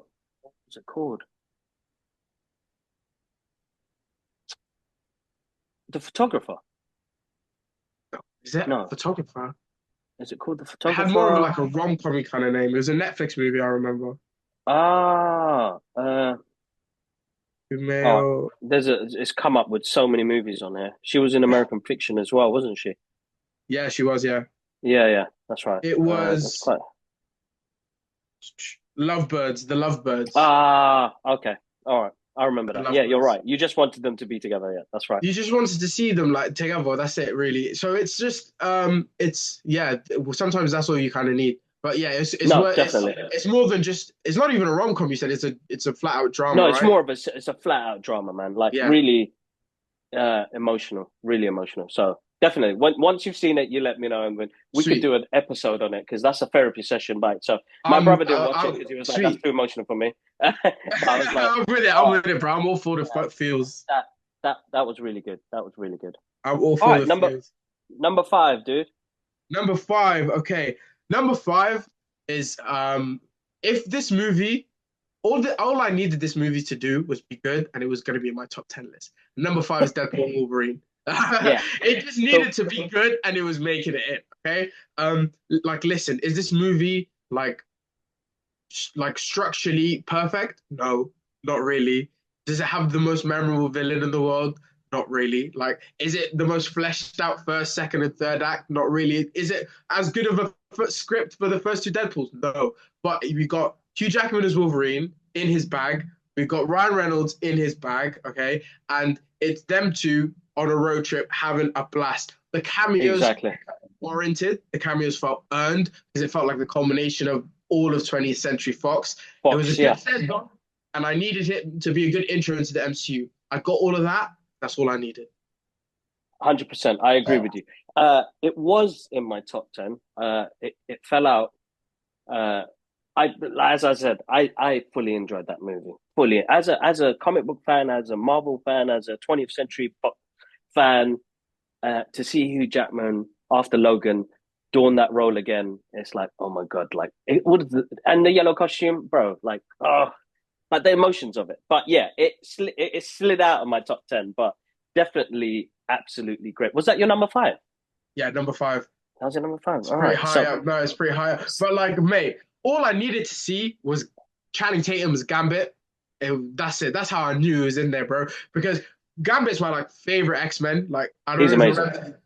what's it called? The Photographer. Is that No, photographer? is it called The It had more of Photographer? like a rom-com kind of name. It was a Netflix movie, I remember. Ah, oh, Female. it's come up with so many movies on there. She was in American Fiction as well, wasn't she? Yeah, she was. Yeah, Yeah, yeah, that's right. it That's was quite. Lovebirds. The Lovebirds. Okay, all right. I remember The that. Yeah, you're Lovebirds. right. You just wanted them to be together. Yeah, that's right. You just wanted to see them like together. That's it, really. So it's just it's yeah. Sometimes that's all you kind of need. But yeah, No, definitely. it's more than just. It's not even a rom com. You said it's a flat out drama, No, it's right? more of it's a flat out drama, man. Like Yeah. really emotional, really emotional. So definitely, once you've seen it, you let me know, and we could Sweet. do an episode on it because that's a therapy session, bite. So my brother didn't watch it because he was like, "That's Sweet. too emotional for me." But I was like, I'm with it. I'm "Oh, with it, bro. I'm all for the feels. that that was really good. That was really good." I'm all All for right, the feels. number five, dude. Number five. Okay. Number five is if this movie all I needed this movie to do was be good, and it was going to be in my top 10 list. Number five is Deadpool and Wolverine. Yeah, It just needed cool. to be good, and it was making it in. Okay, like listen, is this movie like structurally perfect? No, not really. Does it have the most memorable villain in the world? Not really. Like, is it the most fleshed out first, second, and third act? Not really. Is it as good of a script for the first two Deadpools? No. But we got Hugh Jackman as Wolverine in his bag. We've got Ryan Reynolds in his bag. Okay, and it's them two on a road trip having a blast. The cameos Exactly. warranted. The cameos felt earned because it felt like the culmination of all of 20th Century Fox. It was a Fox, good yeah, send off, and I needed it to be a good intro into the MCU. I got all of that. That's all I needed. 100%. I agree with you. It was in my top 10. It fell out. Uh, as I said, I fully enjoyed that movie. Fully, as a comic book fan, as a Marvel fan, as a 20th Century Fox fan, to see Hugh Jackman after Logan doing that role again, it's like, oh my god, like it would, and the yellow costume, bro, like oh, like the emotions of it. But yeah, it slid out of my top 10, but definitely absolutely great. Was that your number five? Yeah, number five. That was your number five. It's All pretty right, high so up. No, it's pretty high up. But like, mate, all I needed to see was Channing Tatum's Gambit. That's it. That's how I knew he was in there, bro. Because Gambit's my like favorite X-Men. Like, I don't he's even amazing. remember.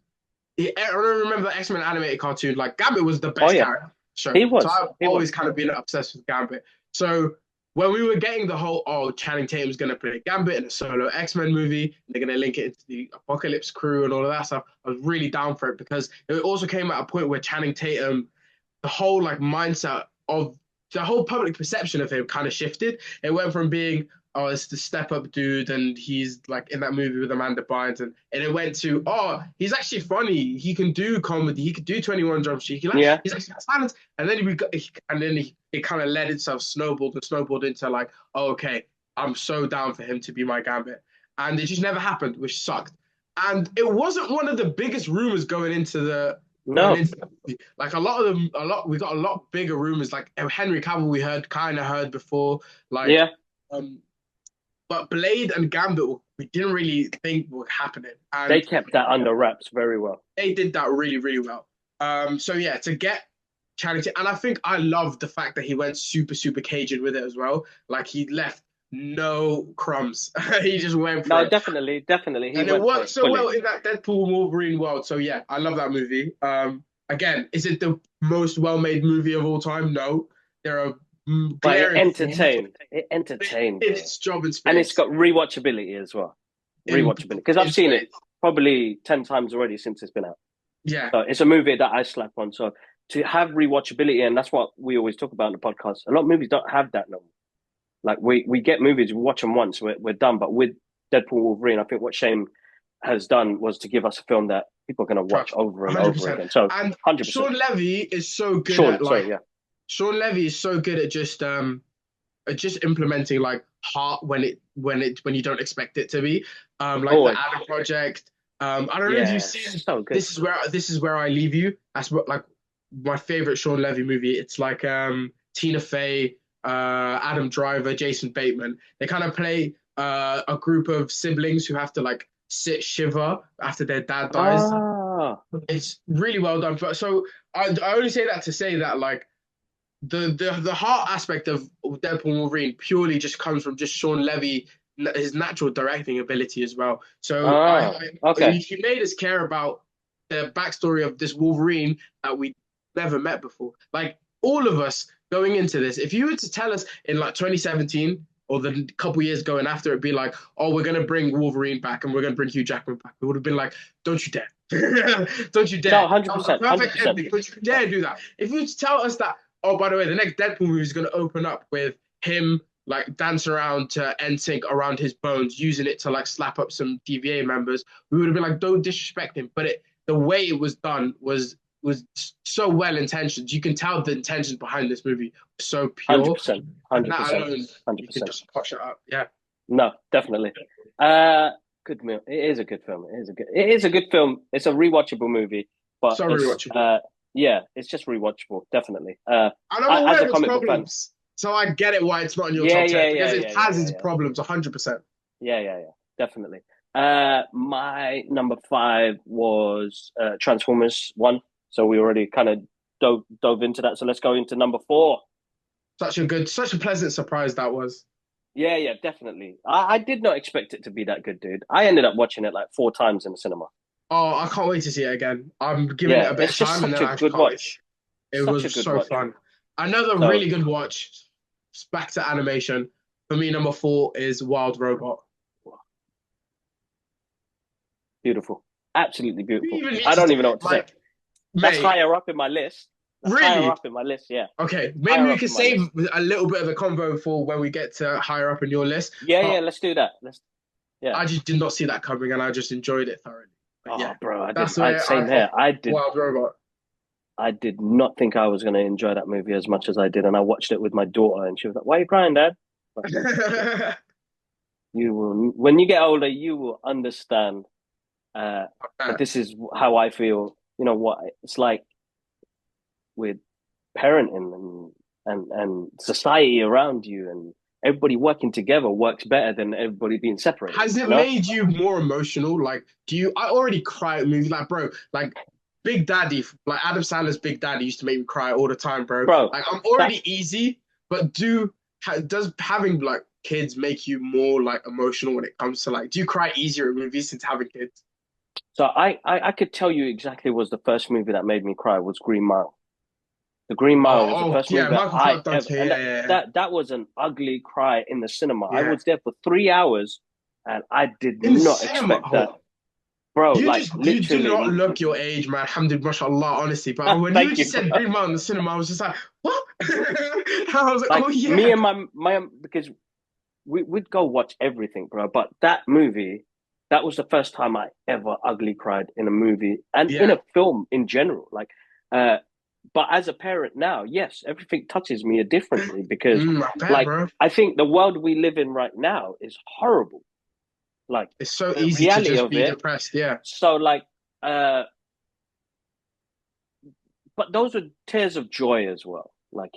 I don't remember the X-Men animated cartoon. Like, Gambit was the Oh best yeah, character show. he So was. I've He always was. kind of been obsessed with Gambit. So when we were getting the whole, oh, Channing Tatum's gonna play Gambit in a solo X-Men movie, they're gonna link it into the Apocalypse crew and all of that stuff, I was really down for it because it also came at a point where Channing Tatum, the whole like mindset of the whole public perception of him kind of shifted. It went from being, oh, it's the step up dude, and he's like in that movie with Amanda Bynes, and it went to, oh, he's actually funny. He can do comedy. He could do 21 Jump Street. Yeah, He's actually got talent. And then it kind of led itself, snowballed into like, oh, okay, I'm so down for him to be my Gambit, and it just never happened, which sucked. And it wasn't one of the biggest rumors going no, into like a lot of them, we got a lot bigger rumors. Like Henry Cavill, we heard before, like, yeah, um, but Blade and Gambit, we didn't really think were happening, they and kept that under wraps very well. they did that really, really well. So yeah, to get charity, and I think I love the fact that he went super, super Cajun with it as well. Like he left no crumbs. He just went for No, it. definitely, definitely, he And it went for worked it so fully. well in that Deadpool Wolverine world. So yeah, I love that movie. Again, is it the most well-made movie of all time? No. There are But it glaring flaws entertained. It entertained, in bro. its job in And it's space. got rewatchability as well. In Rewatchability. Because I've in seen it space. probably 10 times already since it's been out. Yeah, So it's a movie that I slap on. So to have rewatchability, and that's what we always talk about in the podcast, a lot of movies don't have that no more. Like we get movies, we watch them once, we're done. But with Deadpool Wolverine, I think what Shane has done was to give us a film that people are going to watch trust. over and over 100%. again. So And 100%. Sean Levy is so good at Sean, like sorry, yeah. Sean Levy is so good at just implementing like heart when you don't expect it to be. Like the Always. Adam Project. I don't know if you've Yeah, seen so good. This is where I leave you. That's what like my favorite Sean Levy movie. It's like Tina Fey, Adam Driver, Jason Bateman. They kind of play a group of siblings who have to like sit shiver after their dad dies. Ah, It's really well done. So I only say that to say that like the heart aspect of Deadpool and Wolverine purely just comes from just Sean Levy, his natural directing ability as well. So okay. he made us care about the backstory of this Wolverine that we never met before. Like all of us going into this, if you were to tell us in like 2017 or the couple years going after it, be like, oh, we're gonna bring Wolverine back and we're gonna bring Hugh Jackman back, we would have been like, don't you dare. Don't you No, dare. That was a 100%, perfect 100%. ending. Don't you dare do that. If you tell us that, oh, by the way, the next Deadpool movie is going to open up with him like dance around to NSYNC around his bones, using it to like slap up some TVA members, we would have been like, don't disrespect him. But the way it was done was so well intentioned. You can tell the intentions behind this movie were so pure, 100%, and that 100%, alone, you can 100%. just push it up. Yeah, No, definitely. Uh, Good film. It is a good film. It is a good film. It's a rewatchable movie. but So it's rewatchable. yeah, it's just rewatchable, definitely. And I'm As aware a of its comic book fan, problems, so I get it why it's not in your yeah, top 10 yeah, yeah, because it yeah, yeah, has yeah, its yeah, problems 100%. yeah, yeah, yeah, definitely. My number five was Transformers One, so we already kind of dove into that. So let's go into number four. Such a pleasant surprise that was. Yeah, yeah, definitely. I did not expect it to be that good, dude. I ended up watching it like four times in the cinema. Oh, I can't wait to see it again. I'm giving it Yeah, a bit it's of just time and such then a I good can't wait. watch. It Such a was good so watch. fun. Another So really good watch, back to animation. For me, number four is Wild Robot. beautiful, absolutely We beautiful. even need I to don't even know what to say. like, That's mate, higher up in my list. That's higher really? up in my list. Yeah, Okay, maybe higher we up could in my save list. a little bit of the convo for when we get to higher up in your list. Yeah, yeah. But Let's do that. Let's. Yeah. I just did not see that coming, and I just enjoyed it thoroughly. But yeah, Oh, bro, I that's didn't. I where I same thought here. I did. Wild Robot. I did not think I was going to enjoy that movie as much as I did, and I watched it with my daughter, and she was like, "Why are you crying, Dad?" Like, yeah, you will. When you get older, you will understand that this is how I feel. You know what it's like with parenting and society around you, and everybody working together works better than everybody being separated. Has it You know, made you more emotional? Like, do you? I already cry at movies. Like, bro, like Big Daddy, like Adam Sandler's Big Daddy used to make me cry all the time, bro. bro. Like, I'm That already easy, but does having like kids make you more like emotional when it comes to like? Do you cry easier at movies since having kids? so I could tell you exactly was the first movie that made me cry was Green Mile. The Green Mile was the first Yeah, movie that Michael I Clark Duncan. ever, Yeah, and yeah, that was an ugly cry in the cinema. I yeah. was there for 3 hours, and I did In the not cinema, expect that, bro. Like you do literally, not look your age, man. Alhamdulillah, mashallah, honestly. But when you thank you, just bro. said Green Mile in the cinema, I was just like, what? I was like, Like oh me yeah, and my because we'd go watch everything, bro. But that movie, that was the first time I ever ugly cried in a movie and in yeah. a film in general. Like, uh, but as a parent now, yes, everything touches me differently because, I bet, like, bro. I think the world we live in right now is horrible. Like It's so the easy to reality just of be it. depressed. Yeah, So, like, uh, but those are tears of joy as well. Like,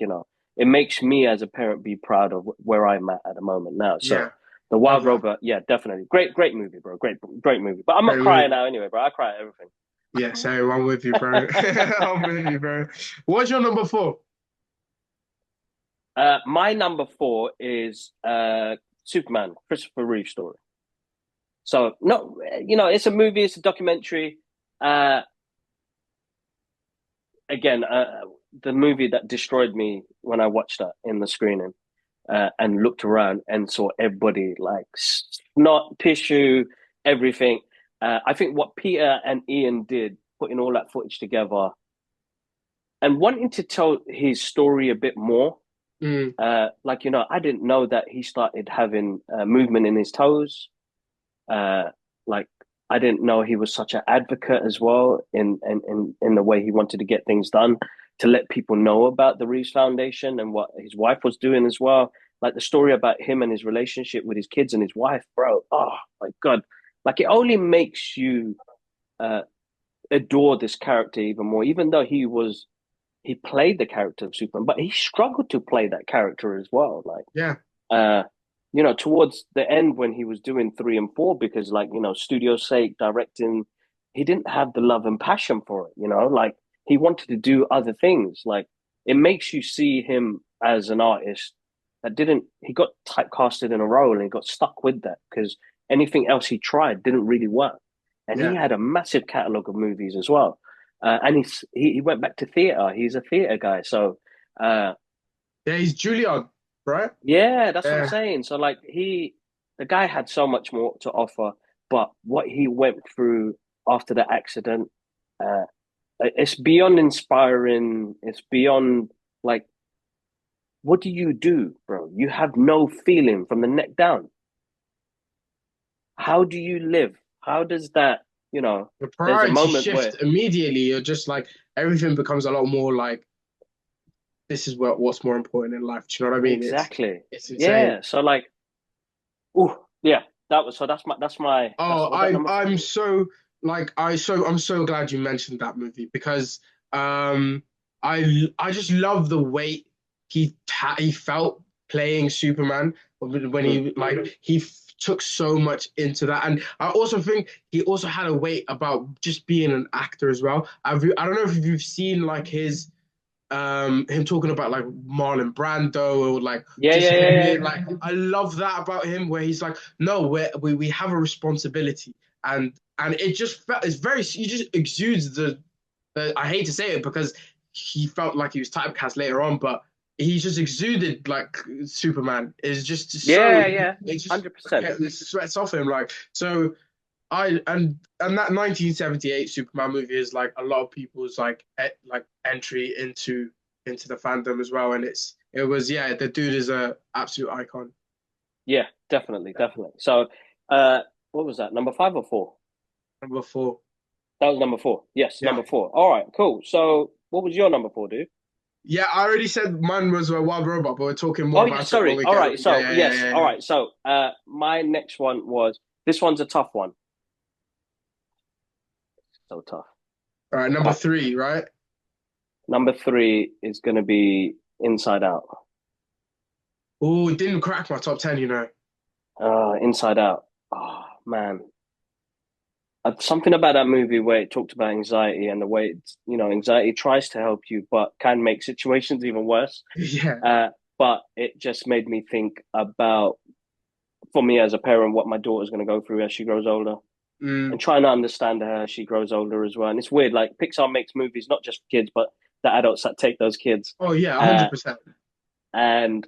it makes me as a parent be proud of where I'm at the moment now. So yeah. the Wild Brother, Robot, yeah, definitely. Great movie, bro. Great movie. But I'm not great crying movie. now anyway, bro. I cry at everything. Yeah, same. I'm with you, bro. I'm with you, bro. What's your number four? My number four is Superman, Christopher Reeve story. So not, it's a movie, it's a documentary. Uh, again, the movie that destroyed me when I watched that in the screening. And looked around and saw everybody like snot, tissue, everything. I think what Peter and Ian did, putting all that footage together and wanting to tell his story a bit more. Mm, Like, I didn't know that he started having movement in his toes. Uh, like, I didn't know he was such an advocate as well in the way he wanted to get things done to let people know about the Reeves Foundation and what his wife was doing as well. Like the story about him and his relationship with his kids and his wife, bro. Oh my God. Like it only makes you uh, adore this character even more, even though he played the character of Superman, but he struggled to play that character as well. Like, yeah, uh, towards the end when he was doing three and four, because like, studio sake, directing, he didn't have the love and passion for it, like he wanted to do other things. Like it makes you see him as an artist that didn't, he got typecasted in a role and he got stuck with that because anything else he tried didn't really work. And he yeah, had a massive catalogue of movies as well. And he went back to theater. He's a theater guy. So, yeah. He's Julian, right? yeah, that's what I'm Yeah, saying. So like the guy had so much more to offer, but what he went through after the accident, uh, it's beyond inspiring. It's beyond like, what do you do, bro? You have no feeling from the neck down. How do you live? How does that, the there's a priority moment where shift immediately. You're just like everything becomes a lot more like this is what's more important in life. Do you know what I mean? exactly. It's insane. Yeah. So like, oh yeah, that was so that's my Oh, was that number I'm four? so like I'm so glad you mentioned that movie because um I just love the weight he felt playing Superman when Mm. he like took so much into that, and I also think he also had a weight about just being an actor as well. I don't know if you've seen like his him talking about like Marlon Brando or like Yeah, just yeah, him yeah, being like I love that about him where he's like no we have a responsibility and it just felt it's very he just exudes the I hate to say it because he felt like he was typecast later on but he just exuded like Superman is just so yeah, yeah, it just 100%. it sweats off him like so and that 1978 Superman movie is like a lot of people's like entry into the fandom as well, and it was yeah the dude is a absolute icon. Yeah, definitely, definitely. So, uh, what was that? Number five or four? Number four, That was number four. Yes, yeah, number four. All right, cool. So, what was your number four, dude? yeah. I already said mine was a Wild Robot, but we're talking more Oh, yeah, about it when sorry. we All get right. yeah So, yeah yeah yes. yeah All yeah. right. So, my next one was this one's a tough one. So tough. All right, number Uh, three, right? Number three is going to be Inside Out. Oh, it didn't crack my top 10, you know. Inside Out. Oh, man. Something about that movie where it talked about anxiety and the way anxiety tries to help you, but can make situations even worse. Yeah. Uh, but it just made me think about, for me as a parent, what my daughter's going to go through as she grows older, and Mm. trying to understand her as she grows older as well. And it's weird, like Pixar makes movies not just for kids, but the adults that take those kids. Oh yeah, Uh, 100%. and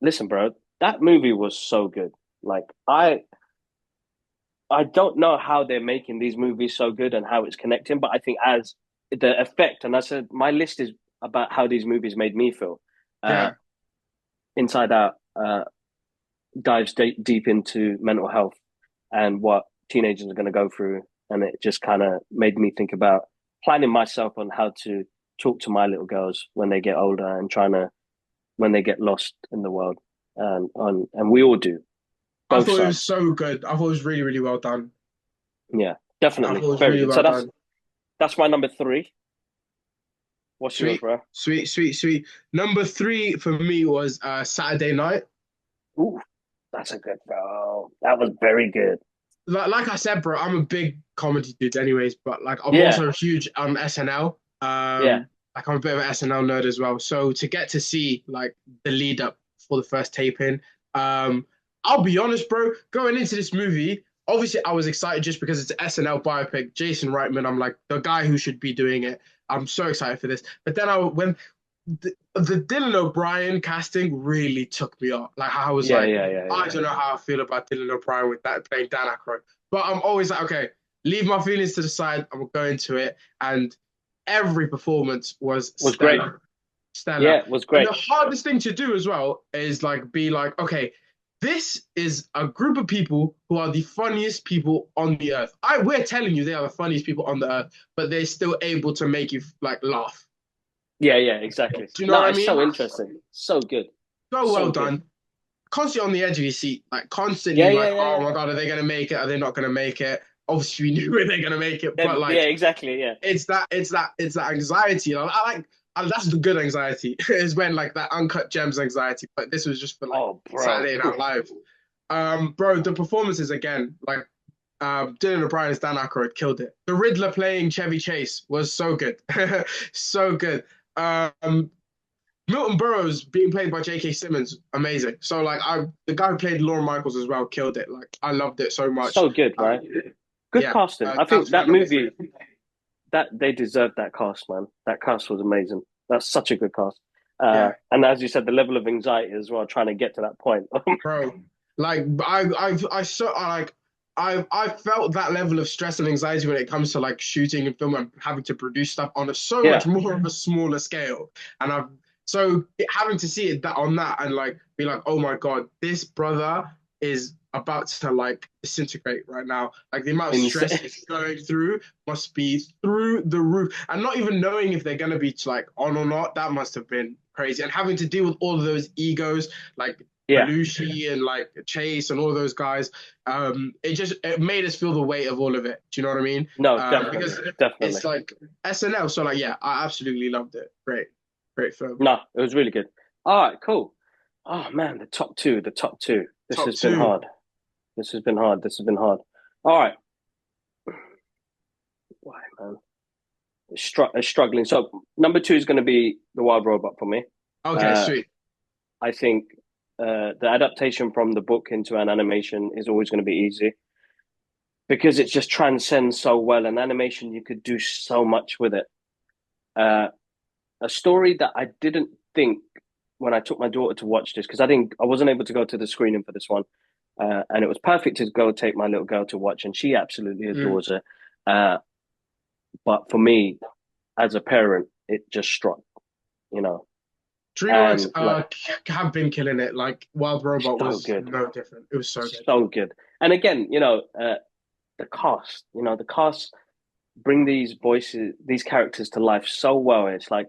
listen, bro, that movie was so good. Like I don't know how they're making these movies so good and how it's connecting, but I think as the effect, and I said my list is about how these movies made me feel. Uh, Yeah. Inside Out dives deep into mental health and what teenagers are going to go through, and it just kind of made me think about planning myself on how to talk to my little girls when they get older and trying to when they get lost in the world, and we all do, I both thought it was sides. so good. I thought it was really, really well done. Yeah, I thought definitely, it was very really good. So well done. that's my number three. What's yours, Sweet, bro? sweet, sweet, sweet. Number three for me was Saturday Night. Ooh, that's a good bro. That was very good. Like I said, bro, I'm a big comedy dude, anyways. But like, I'm Yeah, also a huge SNL. yeah, Like I'm a bit of an SNL nerd as well. So to get to see like the lead up for the first taping, um, I'll be honest, bro. Going into this movie, obviously I was excited just because it's an SNL biopic. Jason Reitman, I'm like the guy who should be doing it. I'm so excited for this. But then when the Dylan O'Brien casting really took me off. Like I was yeah, like, yeah, yeah, I yeah. don't know how I feel about Dylan O'Brien with that playing Dan Aykroyd. But I'm always like, okay, leave my feelings to the side. I'm gonna go into it, and every performance was Was great. stellar, stellar. Yeah, was And great. the hardest thing to do as well is like be like, okay, this is a group of people who are the funniest people on the earth. We're telling you they are the funniest people on the earth, but they're still able to make you like laugh. Yeah, yeah, exactly. Do you know what No, I it's mean? so interesting. So good. So So well good. done. Constantly on the edge of your seat, like Yeah, constantly yeah, like, yeah, oh yeah. my God, are they gonna make it? Are they not gonna make it? Obviously, we knew they're gonna make it, but Yeah, like exactly. Yeah. it's that anxiety. That's the good anxiety is when like that uncut gems anxiety. But this was just for like Oh, bro. Saturday Night Live. Bro, the performances again, like Dylan O'Brien as Dan Aykroyd killed it. The Riddler playing Chevy Chase was so good, so good. Milton Burrows being played by J.K. Simmons, amazing. So like the guy who played Lauren Michaels as well killed it. Like I loved it so much. So good, right? Good Yeah, casting. I think that's my that number movie three. that they deserved that cast, man. That cast was amazing. That's such a good cast. Yeah, And as you said, the level of anxiety as well, trying to get to that point. bro. Like I so I felt that level of stress and anxiety when it comes to like shooting and film and having to produce stuff on a so much Yeah, more of a smaller scale. And I've so having to see it that on that and like be like, oh my God, this brother is about to like disintegrate right now. Like the amount of stress insane. he's going through must be through the roof. And not even knowing if they're gonna be like on or not, that must have been crazy. And having to deal with all of those egos, like Yeah. Belushi and like Chase and all those guys. It made us feel the weight of all of it. Do you know what I mean? No, Because definitely, definitely. it's like SNL. So like, yeah, I absolutely loved it. Great, great film. No, it was really good. All right, cool. Oh man, the top two, the top two. This Top has been two, hard. This has been hard. This has been hard. All right. Why, man? It's struggling. So number two is going to be the Wild Robot for me. okay, Uh, sweet. I think the adaptation from the book into an animation is always going to be easy because it just transcends so well. An animation, you could do so much with it. Uh, a story that I didn't think when I took my daughter to watch this because I wasn't able to go to the screening for this one, and it was perfect to go take my little girl to watch, and she absolutely Mm. adores it. Uh, but for me, as a parent, it just struck, you know, DreamWorks and like have been killing it. Like Wild Robot so was good, no different. It was so good. so good. And again, the cast, the cast bring these voices, these characters to life so well. It's like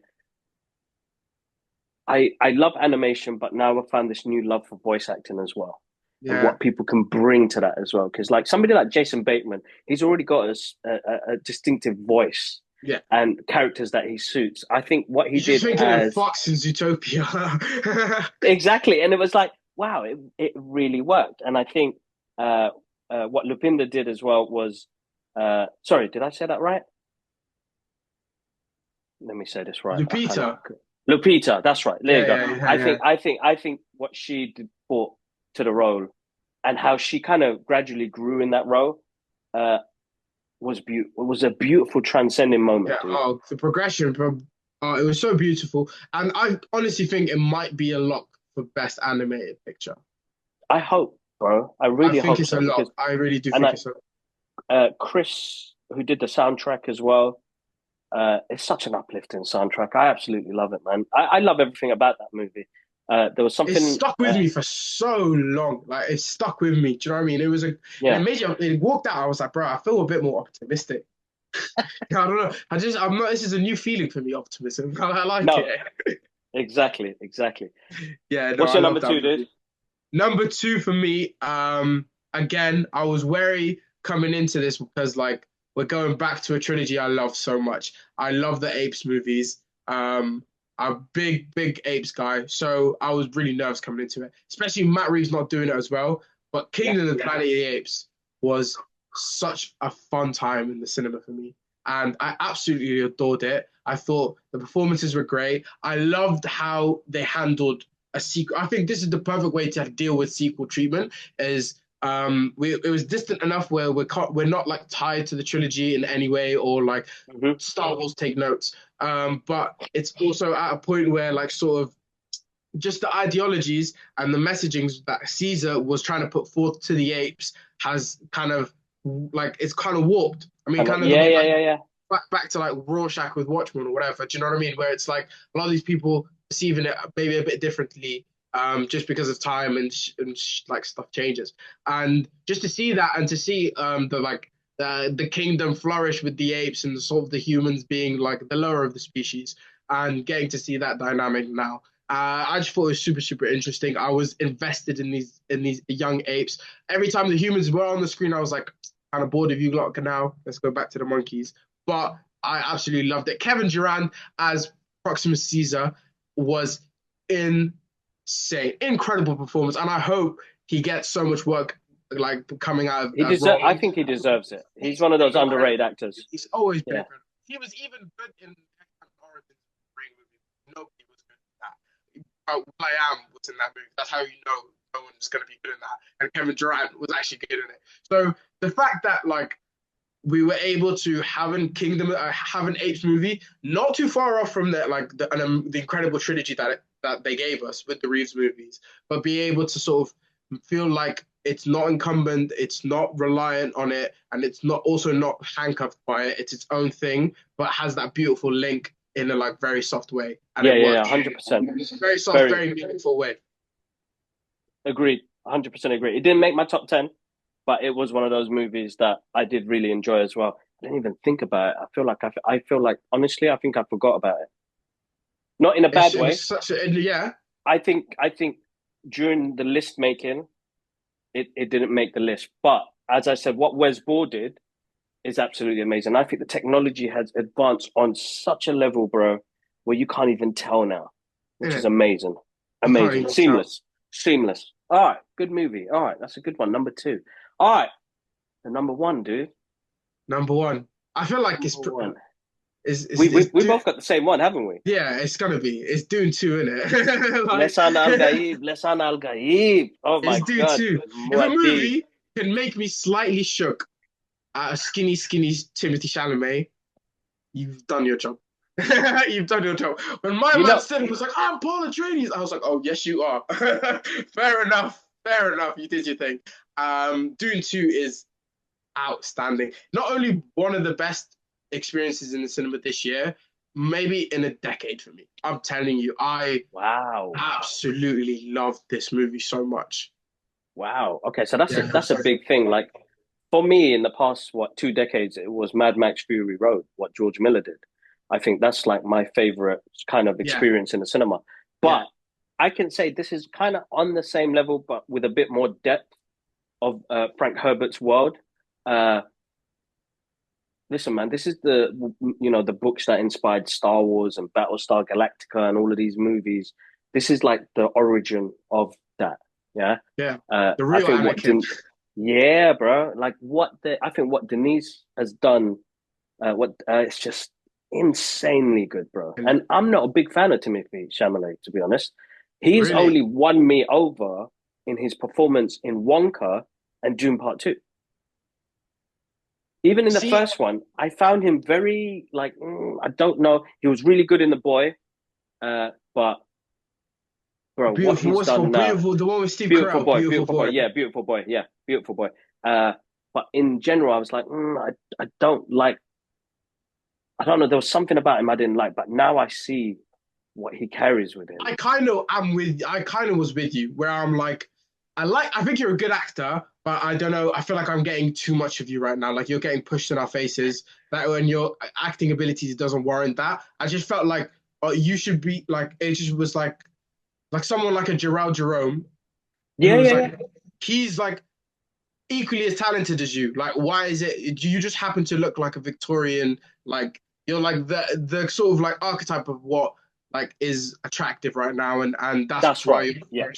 I love animation, but now I've found this new love for voice acting as well, and Yeah. what people can bring to that as well. Because like somebody like Jason Bateman, he's already got a distinctive voice Yeah. and characters that he suits. I think what he You're just did thinking of as Fox and Zootopia. exactly, and it was like wow, it really worked. And I think what Lupinda did as well was sorry, did I say that right? Let me say this right. I kind of Lupita. Lupita. That's right. There you Yeah, go. yeah, yeah, yeah. I think what she did, brought to the role and how she kind of gradually grew in that role uh, was beautiful. Was a beautiful transcending Yeah. moment, dude. Oh, the progression from it was so beautiful, and I honestly think it might be a lock for best animated picture. I hope, bro. I I really think hope it's a so lock. because I really do and think it's a. Chris who did the soundtrack as well. It's such an uplifting soundtrack. I absolutely love it, man. I love everything about that movie. There was It's something, stuck with me for so long. Like it's stuck with me. Do you know what I mean? And it yeah, made you. It walked out. I was like, bro, I feel a bit more optimistic. I don't know. I'm not. This is a new feeling for me. Optimism. I like no, it. exactly, exactly. Yeah. No, What's I your love number that two, dude? movie. Number two for me, again, I was wary coming into this because like we're going back to a trilogy I love so much. I love the Apes movies. I'm a big Apes guy, so I was really nervous coming into it, especially Matt Reeves not doing it as well. But Yeah, Kingdom of the Planet of the Apes was such a fun time in the cinema for me, and I absolutely adored it. I thought the performances were great. I loved how they handled a sequel. I think this is the perfect way to deal with sequel treatment. Is it was distant enough where we're not like tied to the trilogy in any way or like hmm Star Wars take notes. But it's also at a point where like sort of just the ideologies and the messagings that Caesar was trying to put forth to the apes has kind of like it's kind of warped. I mean, and kind of the yeah, way yeah, like yeah, yeah. back to like Rorschach with Watchmen or whatever. Do you know what I mean? Where it's like a lot of these people perceiving it maybe a bit differently, just because of time and like stuff changes. And just to see that and to see the kingdom flourish with the apes and sort of the humans being like the lower of the species and getting to see that dynamic now. I just thought it was super interesting. I was invested in these young apes. Every time the humans were on the screen, I was like, kind of bored of you lot now. Let's go back to the monkeys. But I absolutely loved it. Kevin Durant as Proximus Caesar was insane, incredible performance, and I hope he gets so much work like coming out of as well. I think he deserves it. He's He's one of those been around. underrated actors. He's always been Yeah. incredible. He was even good in Origins Brain movie. Nobody was good at that. Will I Am was in that movie. That's how you know no one's going to be good in that. And Kevin Durant was actually good in it. So the fact that like we were able to have an Apes movie, not too far off from the incredible trilogy that they gave us with the Reeves movies, but be able to sort of feel like it's not incumbent, it's not reliant on it, and it's not also not handcuffed by it. It's its own thing, but has that beautiful link in a like very soft way, and Yeah, it yeah, yeah, works. 100%. Very soft, Very very meaningful way. agreed. 100% agree. It didn't make my top 10, but it was one of those movies that I did really enjoy as well. I didn't even think about it. I feel like honestly, I think I forgot about it. Not in a bad It was way. such a yeah. I think during the list making, it didn't make the list. But as I said, what Wes Ball did is absolutely amazing. I think the technology has advanced on such a level, bro, where you can't even tell now, which is innit? amazing. You can't Amazing. even tell. Seamless. Seamless. All right, good movie. All right, that's a good one. Number two. All right, the number one, dude. Number one. I feel like Number one. it's We do both got the same one, haven't we? yeah, it's gonna be. It's Dune 2, innit? Like Lesan Al Gaib. Lesan Al Gaib. Oh it's my Dune God. 2. If a Muad'Dib. movie can make me slightly shook at a skinny Timothy Chalamet, you've done your job. You've done your job. When my You man know, said it was like, I'm Paul Atreides, I was like, oh yes, you are. Fair enough. Fair enough. You did your thing. Dune 2 is outstanding. Not only one of the best experiences in the cinema this year, maybe in a decade for me. I'm telling you, I wow. absolutely loved this movie so much. Wow. Okay, so Yeah, that's a big thing. Like for me, in the past, what, 2 decades, it was Mad Max Fury Road, what George Miller did. I think that's like my favorite kind of yeah, experience in the cinema. yeah. But I can say this is kind of on the same level, but with a bit more depth of Frank Herbert's world. Uh, Listen, man, this is the books that inspired Star Wars and Battlestar Galactica and all of these movies. This is like the origin of that. Yeah. Yeah, the I real think what Anakin. Den yeah, bro. Like I think what Denise has done, what it's just insanely good, bro. And And I'm not a big fan of Timothy Chalamet, to be honest. He's really, only won me over in his performance in Wonka and Dune Part Two. Even in the see, first one, I found him very like I don't know. He was really good in The Boy, but bro, what beautiful. he's What's it done called? now, Beautiful. The one with Steve Carell. Beautiful beautiful boy, boy. yeah, beautiful boy, yeah, beautiful boy. But in general, I was like, I don't like. I don't know. There was something about him I didn't like, but now I see what he carries with him. I kind of was with you where I'm like, I think you're a good actor, but I don't know. I feel like I'm getting too much of you right now. Like you're getting pushed in our faces. That when your acting abilities doesn't warrant that. I just felt like you should be like, it just was like someone like a Gerald Jerome, Yeah, who's yeah, yeah. like, he's like equally as talented as you. Like, why is it? Do you just happen to look like a Victorian? Like, you're like the sort of like archetype of what like is attractive right now, and that's That's why right. you're Yeah.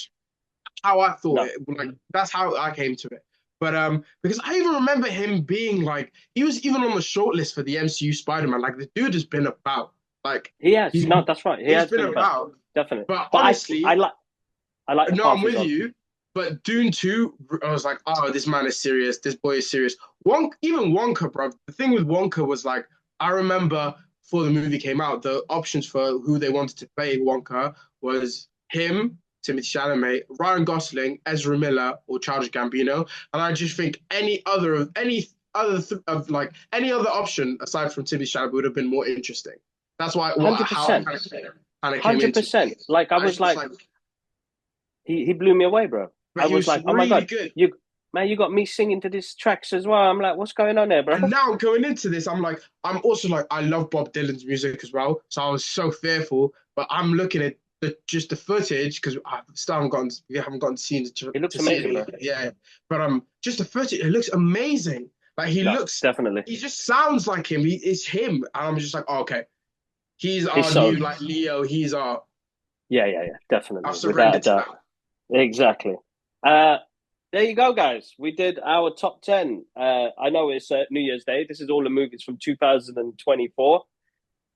how I thought No, it. Like, that's how I came to it. But because I even remember him being like, he was even on the short list for the MCU Spider-Man. Like, the dude has been about. Like, he has. he's No, that's right. He he's has been been about about. definitely. But But honestly, I like the no, path I'm he's with on. you. But Dune 2, I was like, oh, this man is serious. This boy is serious. Even Wonka, bro. The thing with Wonka was like, I remember before the movie came out, the options for who they wanted to play Wonka was him, Timothy Chalamet, Ryan Gosling, Ezra Miller, or Childish Gambino. And I just think any other option aside from Timothy Chalamet would have been more interesting. That's why how I 100%. kind of came into it. 100%. Like I I was just like, like, he blew me away, bro. but I he was was like, oh my really God, good. you man, you got me singing to these tracks as well. I'm like, what's going on there, bro? And now going into this, I'm also like, I love Bob Dylan's music as well. So I was so fearful, but I'm looking at just the footage because I still haven't gotten to see He looks to see amazing, bro. it. Yeah, but just the footage, it looks amazing. Like No, definitely. he just sounds like him. He is him. And I'm just like, oh, okay, he's He's our so new like Leo. yeah, I've definitely, without a surrendered to doubt. that. Exactly. Uh, there you go, guys. We did our top 10. I know it's New Year's Day. This is all the movies from 2024.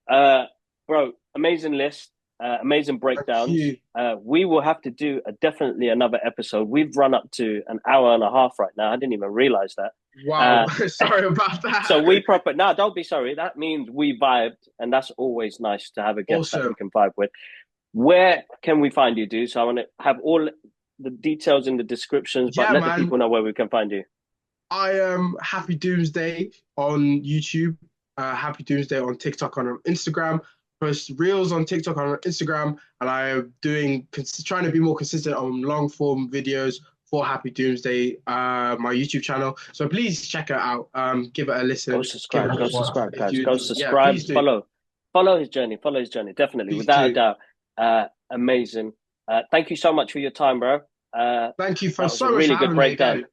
Uh, Bro, amazing list, amazing Thank breakdowns. you. We will have to do definitely another episode. We've run up to an hour and a half right now. I didn't even realize that. Wow, Uh, sorry about so that. we proper no, don't be sorry. That means we vibed, and that's always nice to have a guest that we Also, can vibe with. Where can we find you, dude? So I want to have all the details in the descriptions, but yeah, let the man. people know where we can find you. I am Happy Doomsday on YouTube, Happy Doomsday on TikTok, on Instagram. Post reels on TikTok, on Instagram, and I am trying to be more consistent on long form videos for Happy Doomsday, my YouTube channel. So please check it out. Give it a listen. Give it Go a watch. subscribe, If guys. you, Go yeah, subscribe, please do. follow his journey, definitely, Please without a do. doubt. Amazing. Thank you so much for your time, bro. Thank you for That was a so much for really good having me breakdown. again.